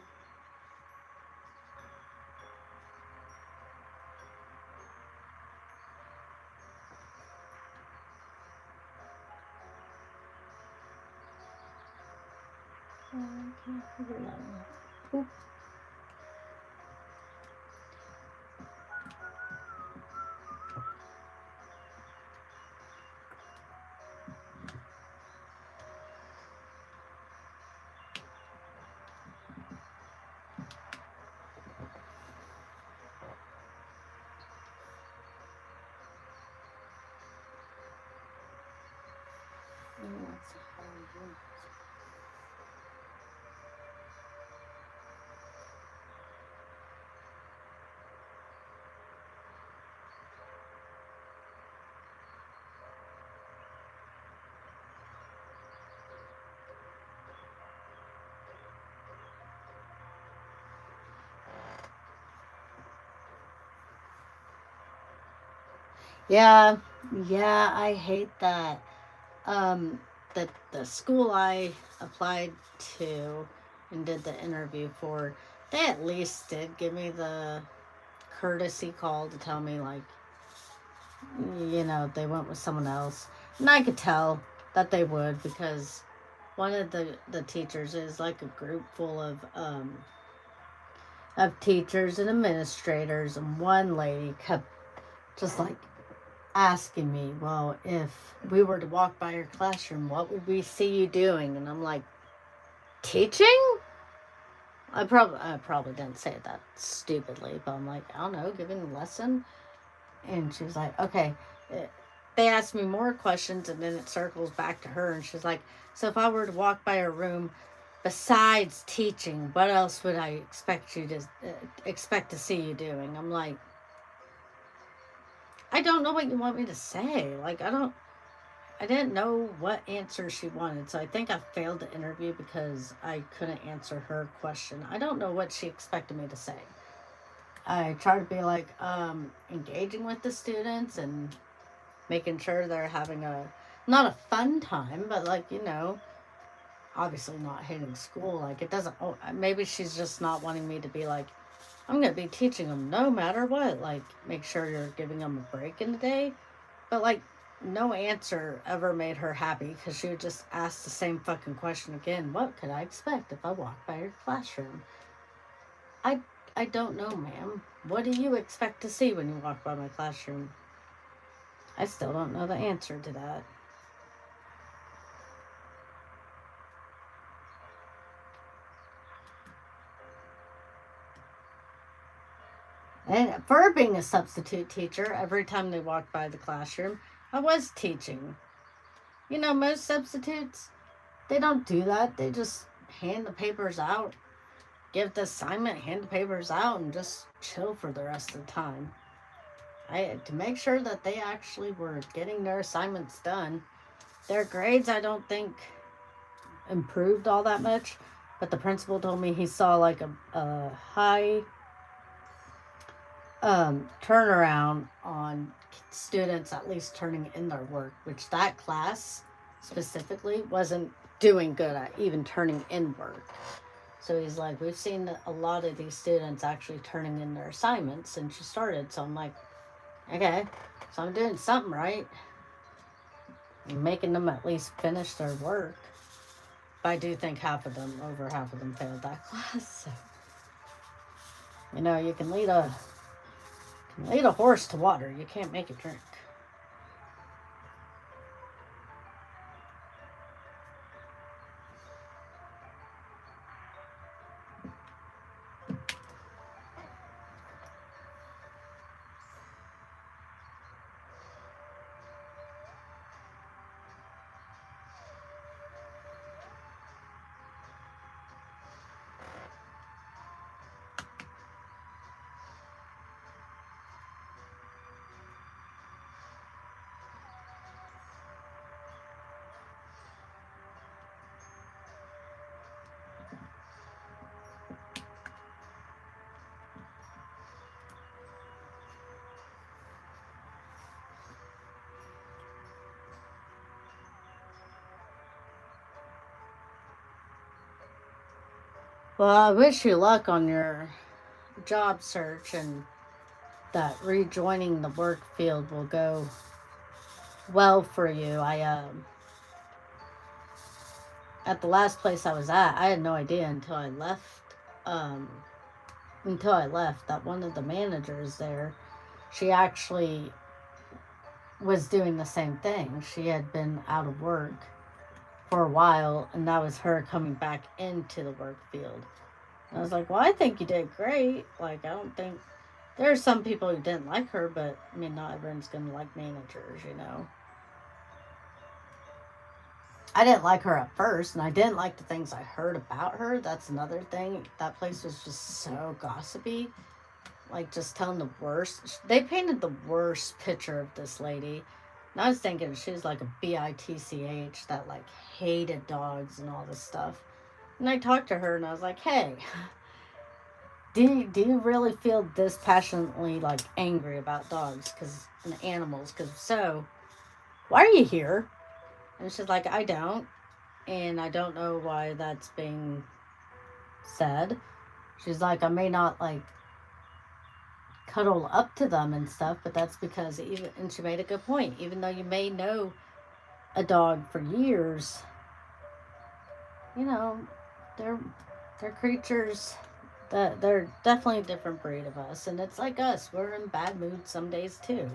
A: I can't figure that one. Oop. That's a hard one. Yeah, yeah, I hate that. Um, the school I applied to and did the interview for, they at least did give me the courtesy call to tell me, like, they went with someone else. And I could tell that they would, because one of the teachers is like a group full of teachers and administrators, and one lady kept just like asking me, well, if we were to walk by your classroom, what would we see you doing? And I'm like, teaching? I probably didn't say it that stupidly, but I'm like, I don't know, giving a lesson. And she was like, okay. They asked me more questions, and then it circles back to her, and she's like, so if I were to walk by her room, besides teaching, what else would I expect to see you doing? I'm like, I don't know what you want me to say. Like, I didn't know what answer she wanted, so I think I failed the interview because I couldn't answer her question. I don't know what she expected me to say. I try to be like engaging with the students and making sure they're having not a fun time, but like, obviously not hating school. Like, it doesn't, maybe she's just not wanting me to be like, I'm going to be teaching them no matter what. Like, make sure you're giving them a break in the day. But like, no answer ever made her happy, because she would just ask the same fucking question again. What could I expect if I walked by your classroom? I I don't know, ma'am. What do you expect to see when you walk by my classroom? I still don't know the answer to that. And for being a substitute teacher, every time they walked by the classroom, I was teaching. Most substitutes, they don't do that. They just hand the papers out, give the assignment, hand the papers out, and just chill for the rest of the time. I had to make sure that they actually were getting their assignments done. Their grades, I don't think, improved all that much, but the principal told me he saw like a high turnaround on students at least turning in their work, which that class specifically wasn't doing good at even turning in work. So he's like, we've seen a lot of these students actually turning in their assignments since you started. So I'm like, okay, so I'm doing something right. I'm making them at least finish their work. But I do think over half of them failed that class. So, you can lead a horse to water. You can't make it drink. Well, I wish you luck on your job search, and that rejoining the work field will go well for you. At the last place I was at, I had no idea until I left. Um, that one of the managers there, she actually was doing the same thing. She had been out of work for a while, and that was her coming back into the work field. And I was like, well, I think you did great. Like, I don't think there are some people who didn't like her, but I mean, not everyone's gonna like managers, you know. I didn't like her at first, and I didn't like the things I heard about her. That's another thing. That place was just so gossipy. Like, just telling the worst. They painted the worst picture of this lady. And I was thinking she was like a bitch that, like, hated dogs and all this stuff. And I talked to her, and I was like, hey, do you really feel this passionately, like, angry about dogs and animals? Because so, why are you here? And she's like, I don't. And I don't know why that's being said. She's like, I may not, like, cuddle up to them and stuff, but that's because and she made a good point. Even though you may know a dog for years, you know, they're creatures that they're definitely a different breed of us. And it's like us. We're in bad moods some days too.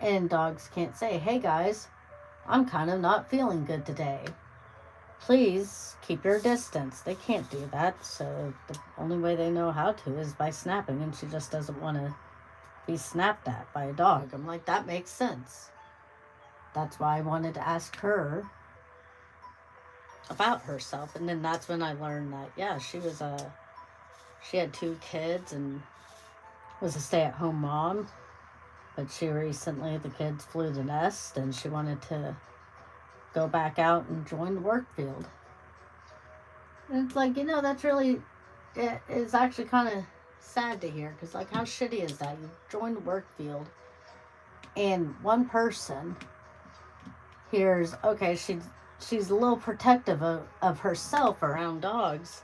A: And dogs can't say, hey guys, I'm kind of not feeling good today. Please keep your distance. They can't do that. So the only way they know how to is by snapping. And she just doesn't want to be snapped at by a dog. I'm like, that makes sense. That's why I wanted to ask her about herself. And then that's when I learned that, yeah, she had 2 kids and was a stay-at-home mom. But the kids flew the nest, and she wanted to go back out and join the work field. And it's like, that's really, it is actually kind of sad to hear, because, like, how shitty is that? You join the work field, and one person hears, okay, she's a little protective of herself around dogs,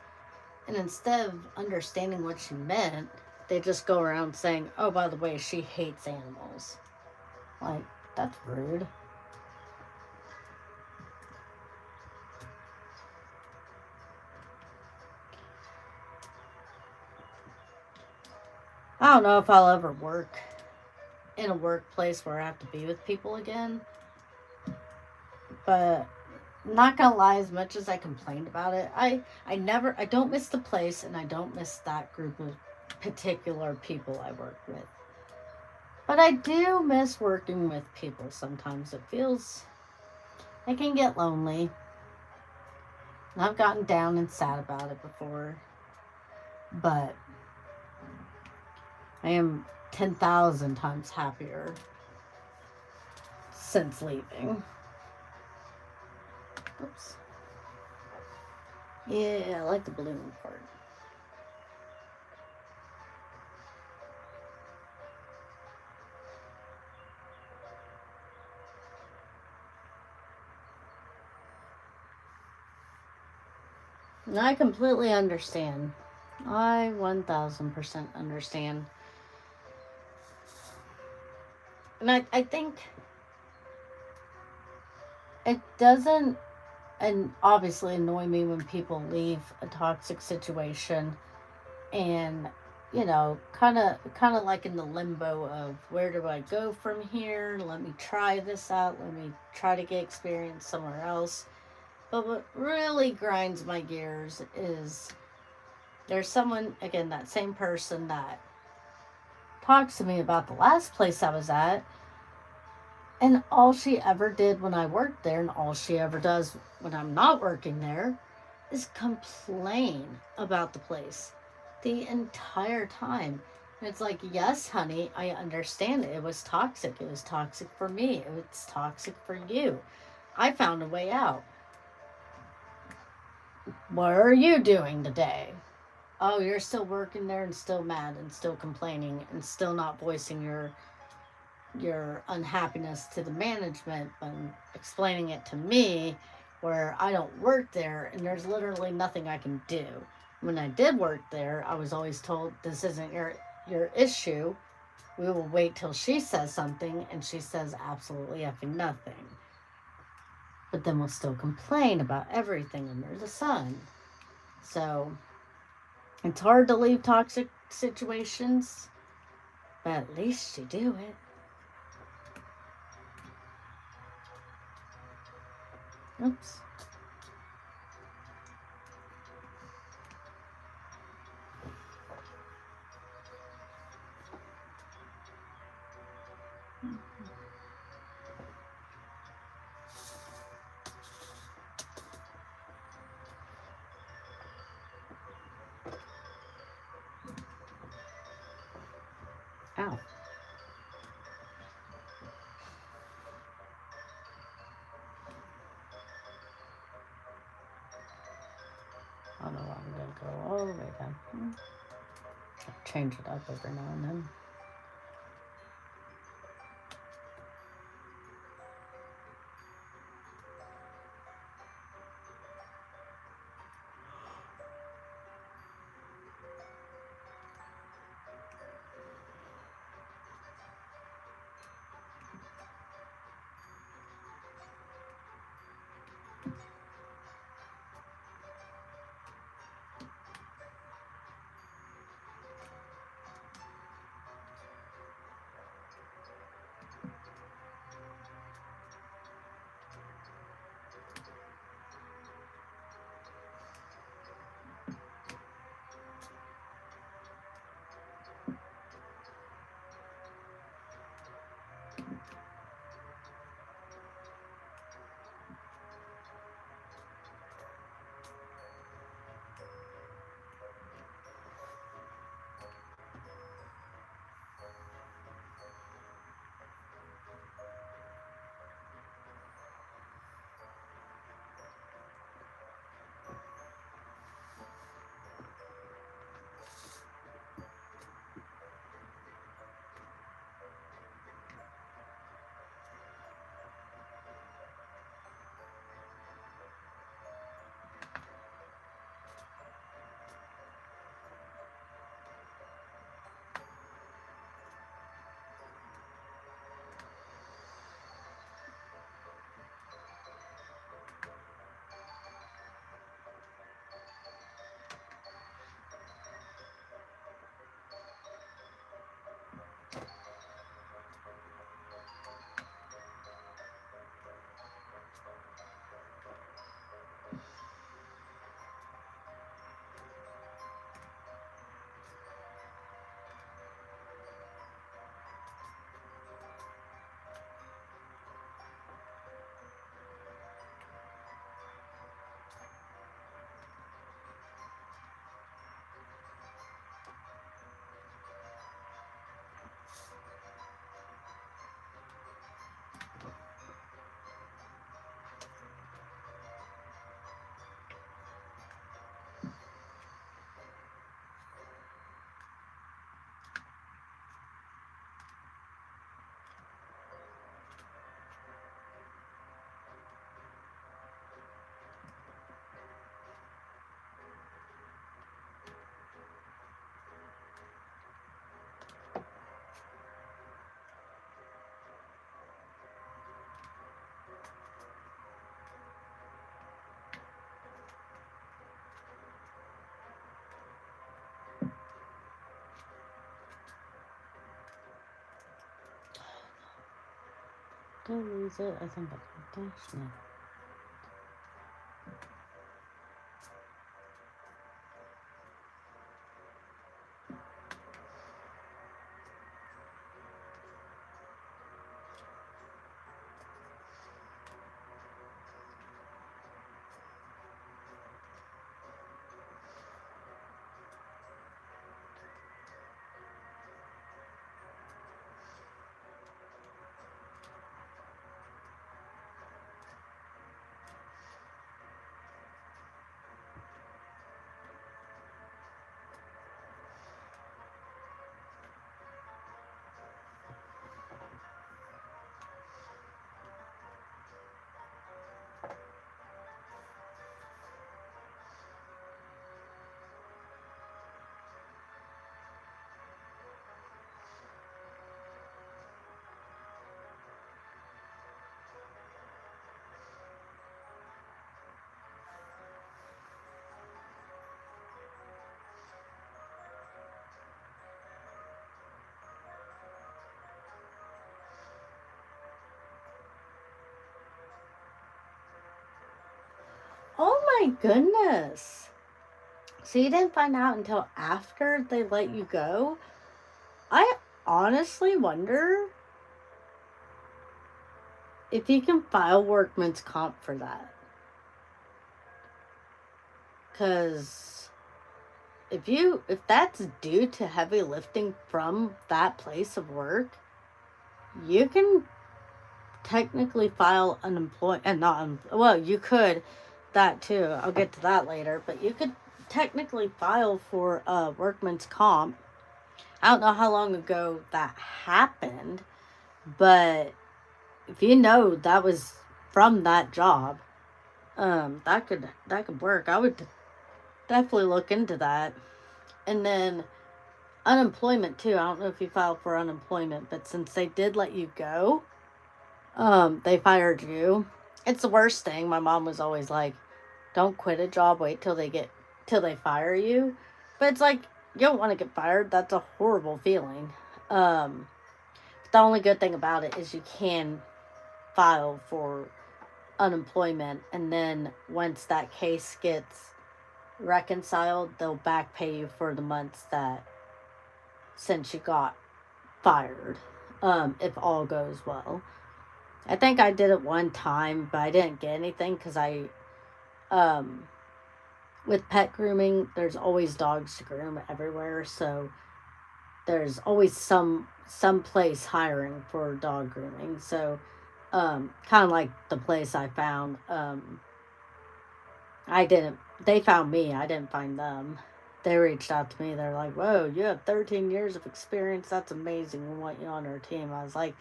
A: and instead of understanding what she meant, they just go around saying, oh, by the way, she hates animals. Like, that's rude. I don't know if I'll ever work in a workplace where I have to be with people again. But I'm not gonna lie, as much as I complained about it, I don't miss the place, and I don't miss that group of particular people I work with. But I do miss working with people sometimes. It can get lonely. And I've gotten down and sad about it before. But I am 10,000 times happier since leaving. Oops. Yeah, I like the balloon part. And I completely understand. I 1000% understand. And I think it doesn't, and obviously annoy me when people leave a toxic situation and, kind of like in the limbo of, where do I go from here? Let me try this out. Let me try to get experience somewhere else. But what really grinds my gears is there's someone, again, that same person that talks to me about the last place I was at, and all she ever did when I worked there, and all she ever does when I'm not working there, is complain about the place the entire time. And it's like, yes, honey, I understand it. It was toxic. It was toxic for me. It was toxic for you. I found a way out. What are you doing today? Oh, you're still working there and still mad and still complaining and still not voicing your unhappiness to the management, but explaining it to me, where I don't work there and there's literally nothing I can do. When I did work there, I was always told, this isn't your issue. We will wait till she says something, and she says absolutely effing nothing. But then we'll still complain about everything under the sun. So it's hard to leave toxic situations, but at least you do it. Oops. Ow. I don't know why I'm going to go all the way down. Change it up every now and then. Did I lose it? I think I did. Dash now. my goodness. So you didn't find out until after they let you go? I honestly wonder if you can file workman's comp for that. Because if that's due to heavy lifting from that place of work, you can technically file unemployment, and not well, you could that too. I'll get to that later, but you could technically file for workman's comp. I don't know how long ago that happened, but if you know that was from that job, that could work. I would definitely look into that. And then unemployment too. I don't know if you filed for unemployment, but since they did let you go, they fired you. It's the worst thing. My mom was always like, don't quit a job, wait till they fire you. But it's like, you don't want to get fired. That's a horrible feeling. The only good thing about it is you can file for unemployment, and then once that case gets reconciled, they'll back pay you for the months that since you got fired, if all goes well. I think I did it one time, but I didn't get anything because with pet grooming, there's always dogs to groom everywhere, so there's always some place hiring for dog grooming. So, kind of like the place I found, they found me, I didn't find them. They reached out to me, they're like, whoa, you have 13 years of experience, that's amazing, we want you on our team. I was like,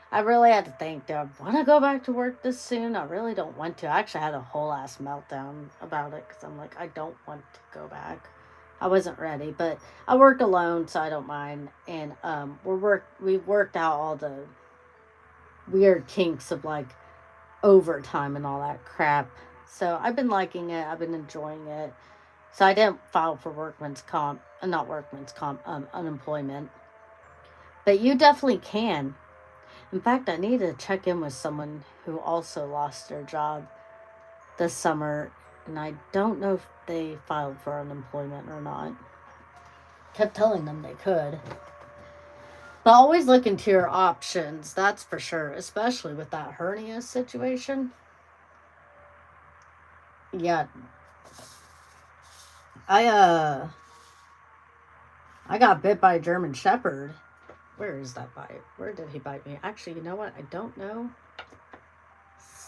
A: I really had to think, do I want to go back to work this soon? I really don't want to. I actually had a whole ass meltdown about it because I'm like, I don't want to go back. I wasn't ready, but I work alone, so I don't mind. And we've worked out all the weird kinks of like overtime and all that crap. So I've been liking it. I've been enjoying it. So I didn't file for unemployment. But you definitely can. In fact, I need to check in with someone who also lost their job this summer, and I don't know if they filed for unemployment or not. Kept telling them they could. But always look into your options, that's for sure, especially with that hernia situation. Yeah. I got bit by a German Shepherd. Where is that bite? Where did he bite me? Actually, you know what? I don't know.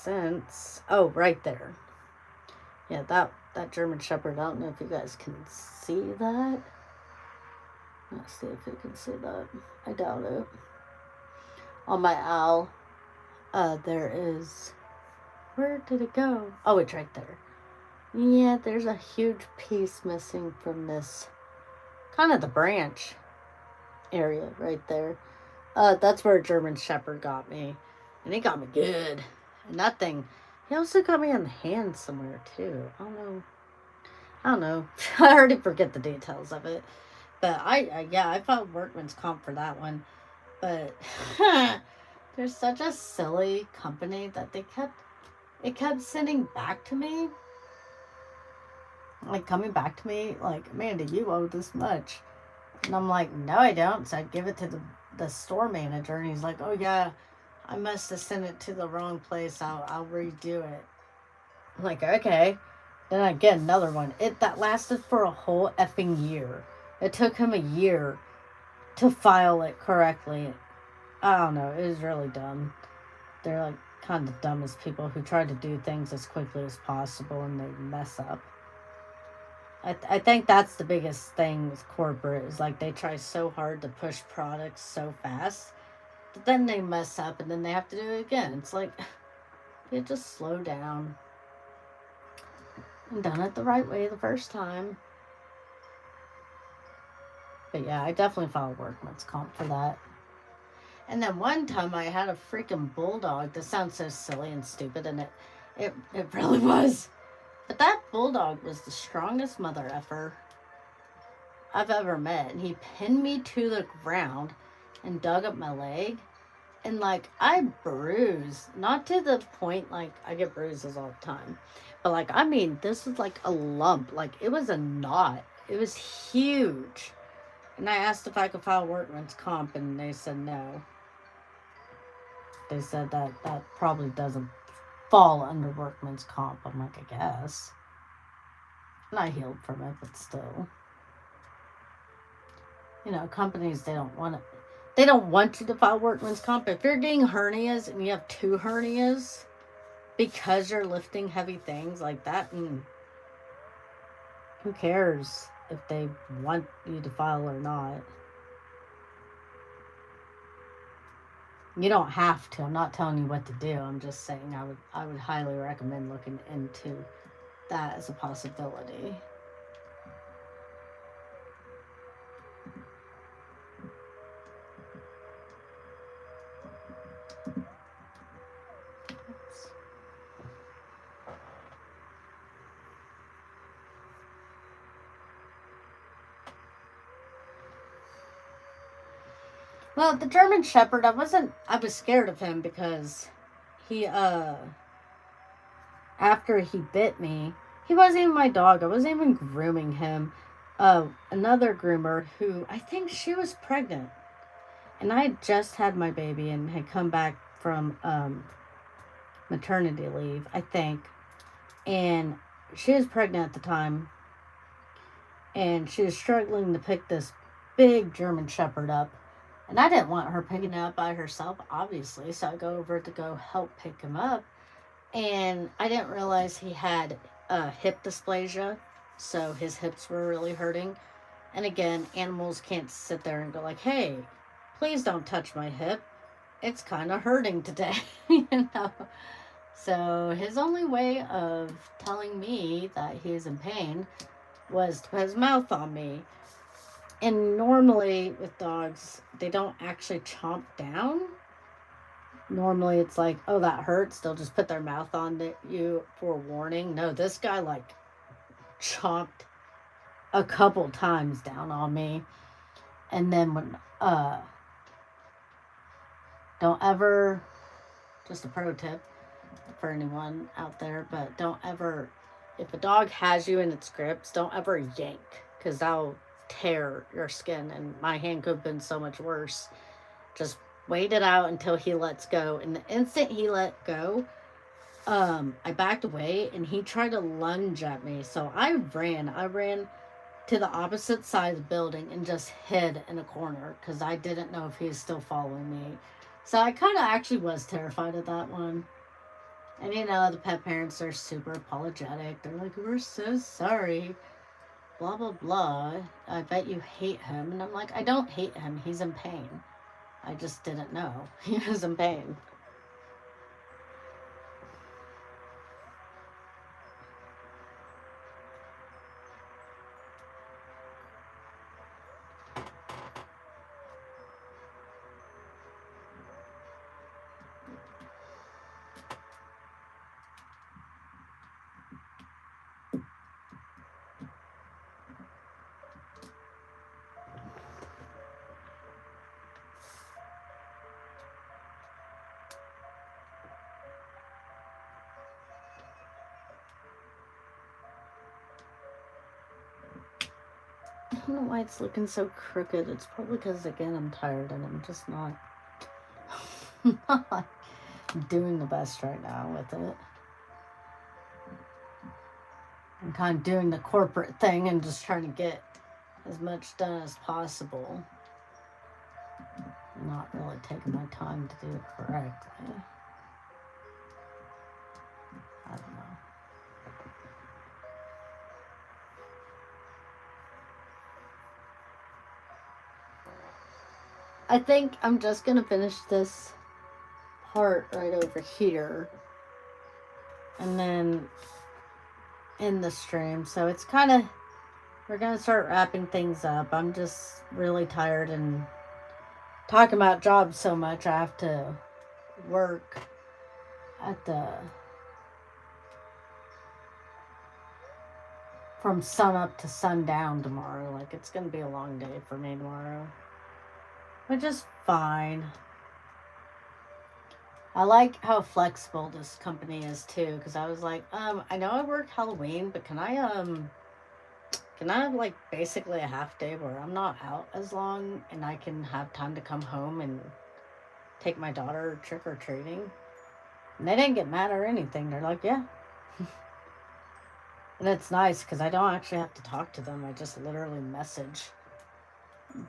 A: Right there. Yeah, that German Shepherd. I don't know if you guys can see that. Let's see if you can see that. I doubt it. On my owl, there is. Where did it go? Oh, it's right there. Yeah, there's a huge piece missing from this, kind of the branch area right there. That's where a German Shepherd got me, and he got me good. And that thing, he also got me on the hand somewhere too. I don't know. I already forget the details of it. But I filed workman's comp for that one. But they're such a silly company that it kept sending back to me, like coming back to me, like, Amanda, you owe this much. And I'm like, no, I don't. So I give it to the store manager, and he's like, oh yeah, I must have sent it to the wrong place. I'll redo it. I'm like, okay. Then I get another one. That lasted for a whole effing year. It took him a year to file it correctly. I don't know. It was really dumb. They're like kind of the dumbest people who try to do things as quickly as possible and they mess up. I think that's the biggest thing with corporate is like they try so hard to push products so fast, but then they mess up and then they have to do it again. It's like, you just slow down. And done it the right way the first time. But yeah, I definitely filed workman's comp for that. And then one time I had a freaking bulldog. This sounds so silly and stupid, and it really was. But that bulldog was the strongest mother effer I've ever met. And he pinned me to the ground and dug up my leg. And like, I bruised. Not to the point, like, I get bruises all the time. But like, I mean, this was like a lump. Like, it was a knot. It was huge. And I asked if I could file workman's comp, and they said no. They said that probably doesn't fall under workman's comp. I'm like, I guess. And I healed from it, but still. You know, companies, they don't want it. They don't want you to file workman's comp. If you're getting hernias and you have 2 hernias because you're lifting heavy things like that, who cares if they want you to file or not? You don't have to. I'm not telling you what to do. I'm just saying I would highly recommend looking into that as a possibility. Well, the German Shepherd, I was scared of him because he, after he bit me, he wasn't even my dog. I wasn't even grooming him. Another groomer who, I think she was pregnant. And I had just had my baby and had come back from, maternity leave, I think. And she was pregnant at the time. And she was struggling to pick this big German Shepherd up. And I didn't want her picking it up by herself, obviously. So I go over to go help pick him up. And I didn't realize he had hip dysplasia. So his hips were really hurting. And again, animals can't sit there and go like, hey, please don't touch my hip. It's kind of hurting today, you know. So his only way of telling me that he is in pain was to put his mouth on me. And normally with dogs, they don't actually chomp down. Normally it's like, oh, that hurts. They'll just put their mouth on you for warning. No, this guy like chomped a couple times down on me. And then when, don't ever, just a pro tip for anyone out there, but don't ever, if a dog has you in its grips, don't ever yank, because that'll tear your skin, and my hand could have been so much worse. Just wait it out until he lets go, and the instant he let go, I backed away, and he tried to lunge at me, so I ran to the opposite side of the building and just hid in a corner, because I didn't know if he was still following me. So I kind of actually was terrified of that one. And you know, the pet parents are super apologetic. They're like, we're so sorry. Blah, blah, blah. I bet you hate him. And I'm like, I don't hate him. He's in pain. I just didn't know he was in pain. I don't know why it's looking so crooked. It's probably because, again, I'm tired and I'm just not doing the best right now with it. I'm kind of doing the corporate thing and just trying to get as much done as possible. Not really taking my time to do it correctly. I don't know. I think I'm just going to finish this part right over here and then end the stream. So it's kind of, we're going to start wrapping things up. I'm just really tired and talking about jobs so much. I have to work at from sun up to sundown tomorrow. Like, it's going to be a long day for me tomorrow. Which is fine. I like how flexible this company is too, because I was like, I know I work Halloween, but can I have like basically a half day where I'm not out as long and I can have time to come home and take my daughter trick or treating? And they didn't get mad or anything. They're like, yeah. And it's nice because I don't actually have to talk to them. I just literally message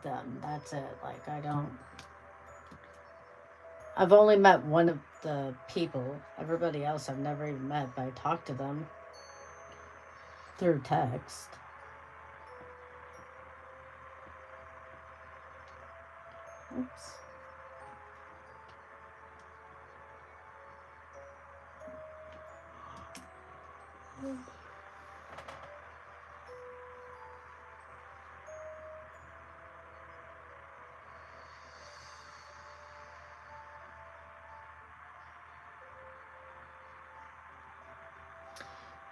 A: them. That's it. Like, I've only met one of the people. Everybody else I've never even met, but I talk to them through text. Oops.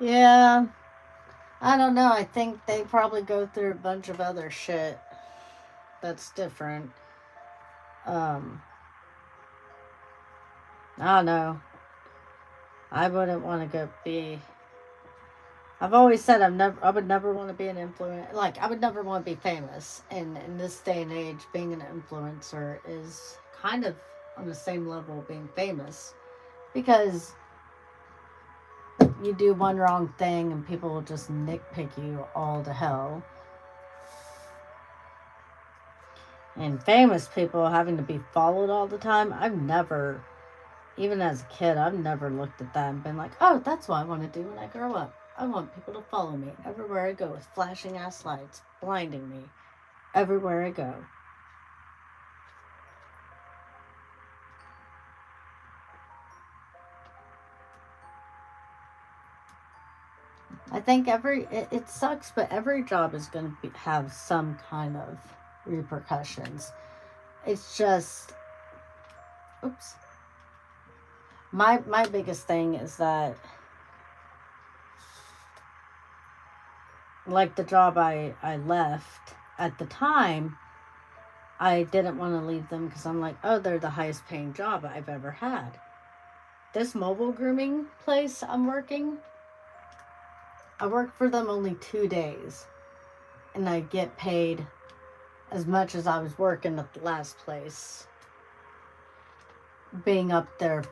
A: Yeah, I don't know. I think they probably go through a bunch of other shit that's different. Um, I don't know. I wouldn't want to go be. I've always said I would never want to be an influencer. Like, I would never want to be famous. And in this day and age, being an influencer is kind of on the same level of being famous, because you do one wrong thing and people will just nitpick you all to hell. And famous people having to be followed all the time, I've never, even as a kid, I've never looked at that and been like, oh, that's what I want to do when I grow up. I want people to follow me everywhere I go with flashing ass lights, blinding me everywhere I go. I think it sucks, but every job is going to have some kind of repercussions. It's just, oops. My biggest thing is that, like the job I left at the time, I didn't want to leave them because I'm like, oh, they're the highest paying job I've ever had. This mobile grooming place I'm working, I worked for them only 2 days, and I get paid as much as I was working at the last place, being up there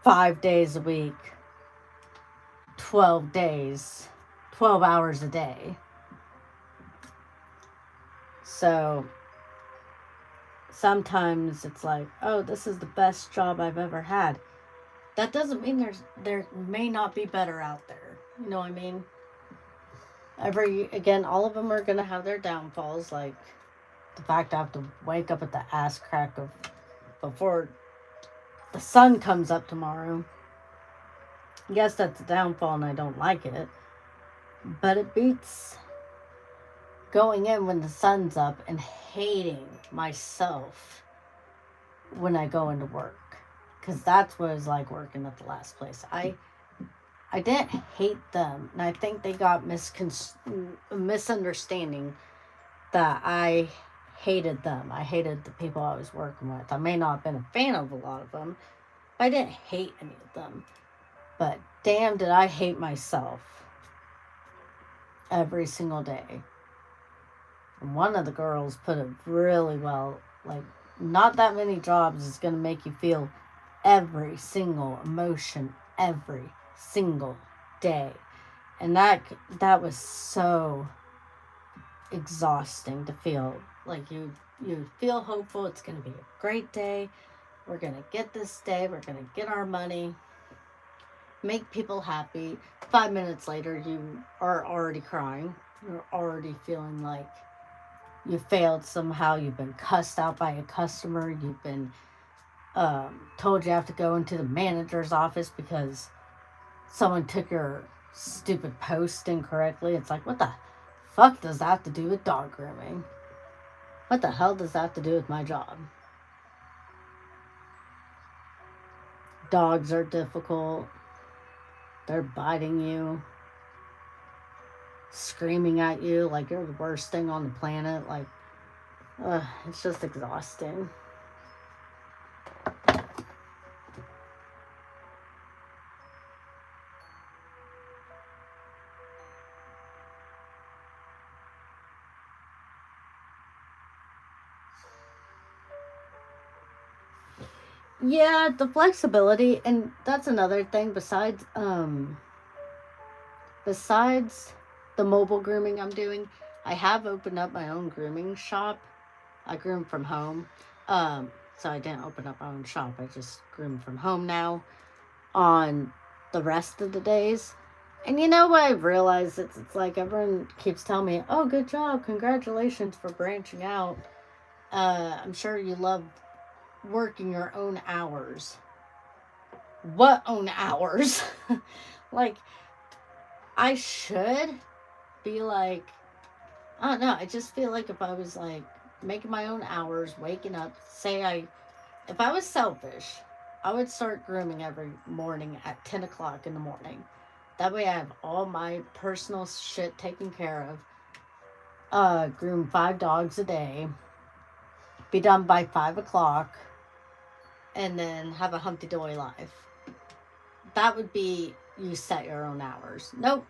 A: 5 days a week, 12 days, 12 hours a day. So sometimes it's like, oh, this is the best job I've ever had. That doesn't mean there may not be better out there. You know what I mean? Again, all of them are gonna have their downfalls, like the fact I have to wake up at the ass crack of before the sun comes up tomorrow. Yes, that's a downfall and I don't like it, but it beats going in when the sun's up and hating myself when I go into work, because that's what it's like working at the last place. I didn't hate them, and I think they got misunderstanding that I hated them. I hated the people I was working with. I may not have been a fan of a lot of them, but I didn't hate any of them. But damn, did I hate myself every single day. And one of the girls put it really well. Like, not that many jobs is going to make you feel every single emotion every single day. And that was so exhausting to feel. Like, you feel hopeful, it's going to be a great day, we're going to get this day, we're going to get our money, make people happy. 5 minutes later, you are already crying. You're already feeling like you failed somehow. You've been cussed out by a customer. You've been told you have to go into the manager's office because someone took your stupid post incorrectly. It's like, what the fuck does that have to do with dog grooming? What the hell does that have to do with my job? Dogs are difficult. They're biting you, screaming at you like you're the worst thing on the planet. Like, it's just exhausting. Yeah, the flexibility, and that's another thing besides the mobile grooming I'm doing. I have opened up my own grooming shop. I groom from home. So I didn't open up my own shop. I just groom from home now on the rest of the days. And you know what I realized? It's like everyone keeps telling me, oh, good job. Congratulations for branching out. I'm sure you love working your own hours. What own hours? Like, I should be like, I don't know. I just feel like if I was like making my own hours, waking up, if I was selfish, I would start grooming every morning at 10 o'clock in the morning. That way I have all my personal shit taken care of. Groom 5 dogs a day, be done by 5 o'clock, and then have a Humpty Dory life. That would be you set your own hours. Nope.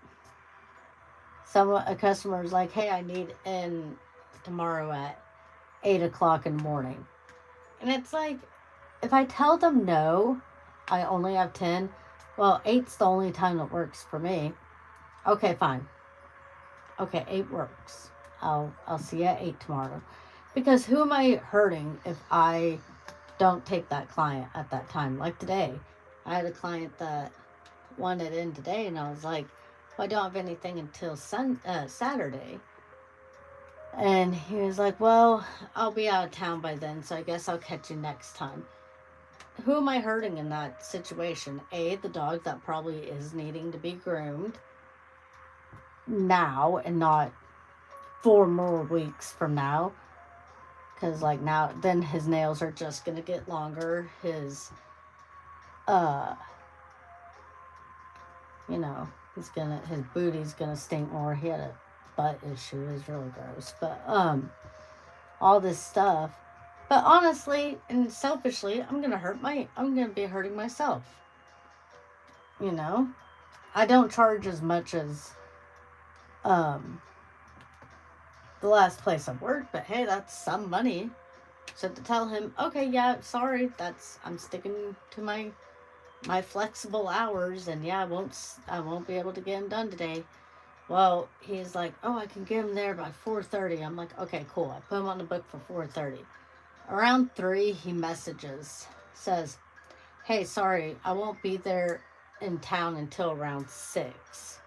A: A customer is like, hey, I need in tomorrow at 8 o'clock in the morning. And it's like, if I tell them no, I only have 10. Well, 8's the only time that works for me. Okay, fine. Okay, 8 works. I'll see you at 8 tomorrow. Because who am I hurting if I don't take that client at that time? Like today, I had a client that wanted in today, and I was like, well, I don't have anything until Saturday. And he was like, well, I'll be out of town by then, so I guess I'll catch you next time. Who am I hurting in that situation? A, the dog that probably is needing to be groomed now and not 4 more weeks from now. Because, like, now, then his nails are just going to get longer. Uh, his booty's going to stink more. He had a butt issue. It was really gross. But, all this stuff. But honestly and selfishly, I'm going to be hurting myself. You know? I don't charge as much as, the last place I worked, but hey, that's some money. So to tell him, okay, yeah, sorry, I'm sticking to my flexible hours, and yeah, I won't be able to get him done today. Well, he's like, oh, I can get him there by 4:30. I'm like, okay, cool. I put him on the book for 4:30. Around 3, he says, hey, sorry, I won't be there in town until around 6.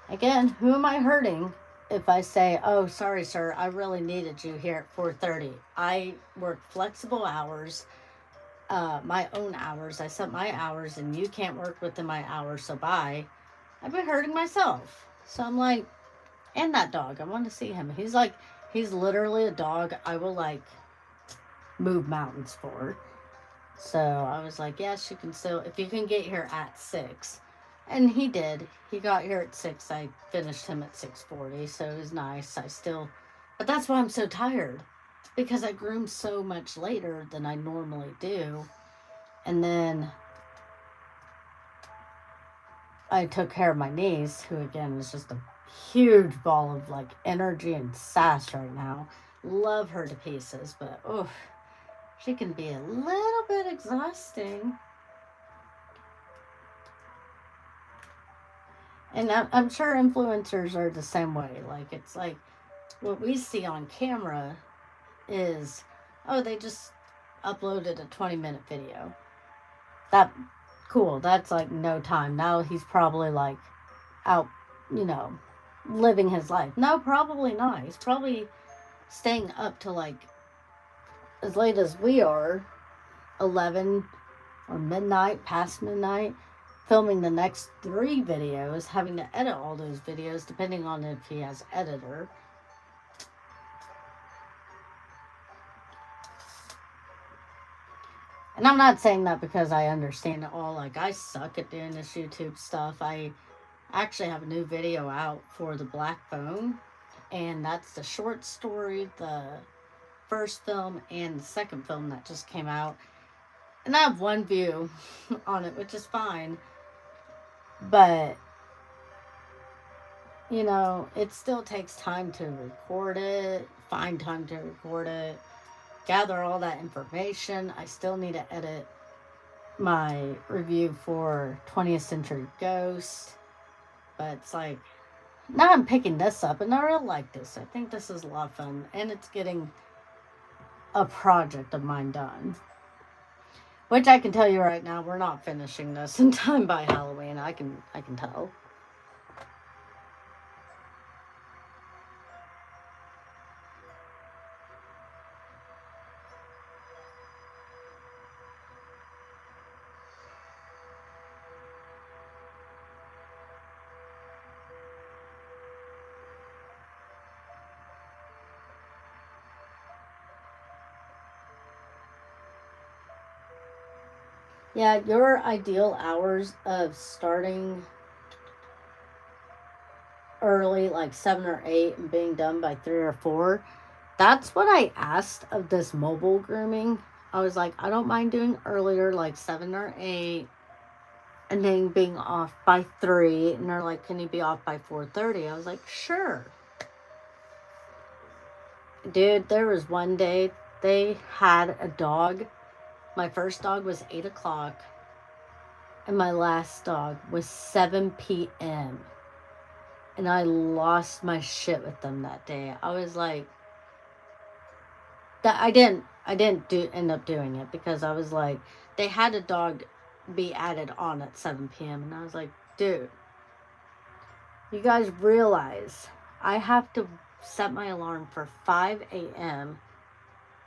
A: Again, who am I hurting if I say, oh, sorry, sir, I really needed you here at 4:30. I work flexible hours, my own hours. I set my hours, and you can't work within my hours, so bye. I've been hurting myself. So I'm like, and that dog, I want to see him. He's literally a dog I will, like, move mountains for. So I was like, yes, you can still, if you can get here at 6. And he did. He got here at 6. I finished him at 6:40, so it was nice. But that's why I'm so tired. Because I groom so much later than I normally do. And then I took care of my niece, who again is just a huge ball of, like, energy and sass right now. Love her to pieces, but she can be a little bit exhausting. And I'm sure influencers are the same way. Like, it's like what we see on camera is, oh, they just uploaded a 20-minute video. Cool. That's like no time. Now he's probably like out, living his life. No, probably not. He's probably staying up to like as late as we are, 11 or midnight, past midnight, filming the next 3 videos, having to edit all those videos depending on if he has editor. And I'm not saying that because I understand it all. Like, I suck at doing this YouTube stuff. I actually have a new video out for the Black Phone, and that's the short story, the first film, and the second film that just came out. And I have 1 view on it, which is fine. But, it still takes time to record it, find time to record it. gather all that information. I still need to edit my review for 20th Century Ghost. But it's like, now I'm picking this up, and I really like this. I think this is a lot of fun, and it's getting a project of mine done. Which I can tell you right now, we're not finishing this in time by Halloween. I can tell. Yeah, your ideal hours of starting early, like 7 or 8, and being done by 3 or 4, that's what I asked of this mobile grooming. I was like, I don't mind doing earlier, like 7 or 8, and then being off by 3. And they're like, can you be off by 4:30? I was like, sure. Dude, there was one day they had a dog. My first dog was 8 o'clock, and my last dog was 7 p.m. And I lost my shit with them that day. I was like, that I didn't end up doing it, because I was like, they had a dog be added on at 7 p.m. and I was like, dude, you guys realize I have to set my alarm for 5 a.m.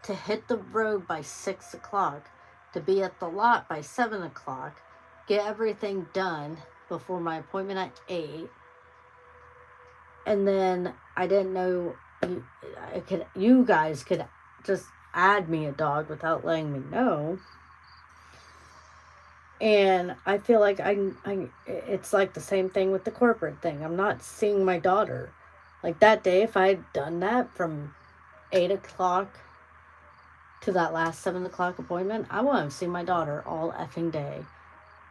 A: to hit the road by 6 o'clock, to be at the lot by 7 o'clock, get everything done before my appointment at 8. And then I didn't know you guys could just add me a dog without letting me know. And I feel like it's like the same thing with the corporate thing. I'm not seeing my daughter. Like that day, if I had done that from 8 o'clock to that last 7 o'clock appointment, I wouldn't have seen my daughter all effing day.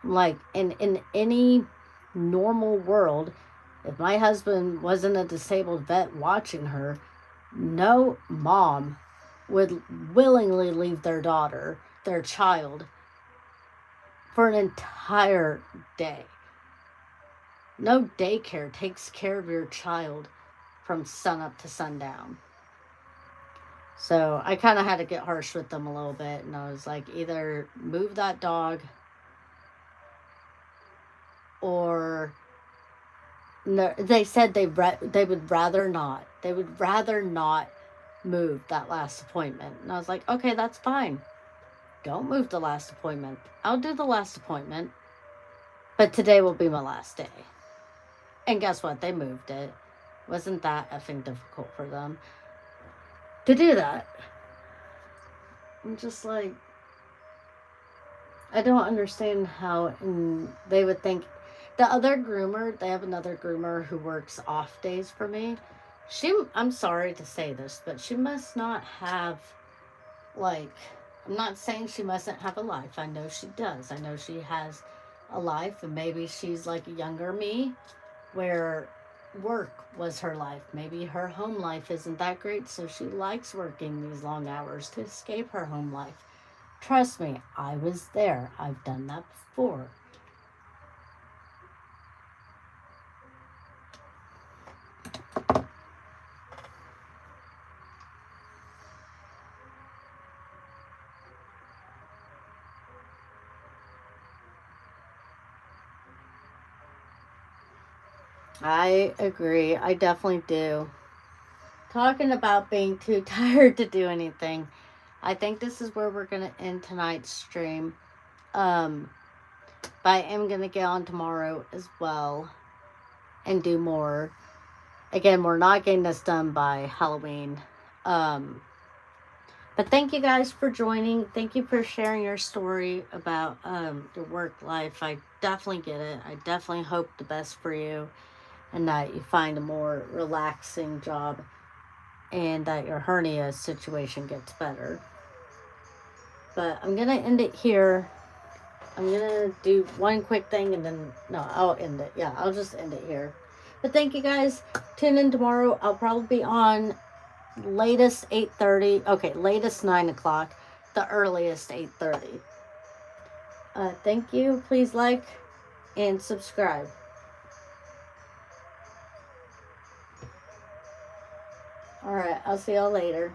A: Like in any normal world, if my husband wasn't a disabled vet watching her, no mom would willingly leave their daughter, their child, for an entire day. No daycare takes care of your child from sunup to sundown. So I kind of had to get harsh with them a little bit, and I was like, either move that dog, or no, they said they would rather not. They would rather not move that last appointment. And I was like, okay, that's fine. Don't move the last appointment. I'll do the last appointment, but today will be my last day. And guess what? They moved it. Wasn't that effing difficult for them to do that? I'm just like, I don't understand how they would think. The other groomer, they have another groomer who works off days for me. I'm sorry to say this, but she must not have, like, I'm not saying she mustn't have a life. I know she does. I know she has a life, and maybe she's like a younger me, where work was her life. Maybe her home life isn't that great, so she likes working these long hours to escape her home life. Trust me, I was there. I've done that before. I agree. I definitely do. Talking about being too tired to do anything, I think this is where we're going to end tonight's stream. But I am going to get on tomorrow as well and do more. Again, we're not getting this done by Halloween. But thank you guys for joining. Thank you for sharing your story about your work life. I definitely get it. I definitely hope the best for you, and that you find a more relaxing job, and that your hernia situation gets better. But I'm going to end it here. I'm going to do one quick thing, and then, no, I'll end it. Yeah, I'll just end it here. But thank you guys. Tune in tomorrow. I'll probably be on latest 8:30. Okay, latest 9 o'clock. The earliest 8:30. Thank you. Please like and subscribe. Alright, I'll see y'all later.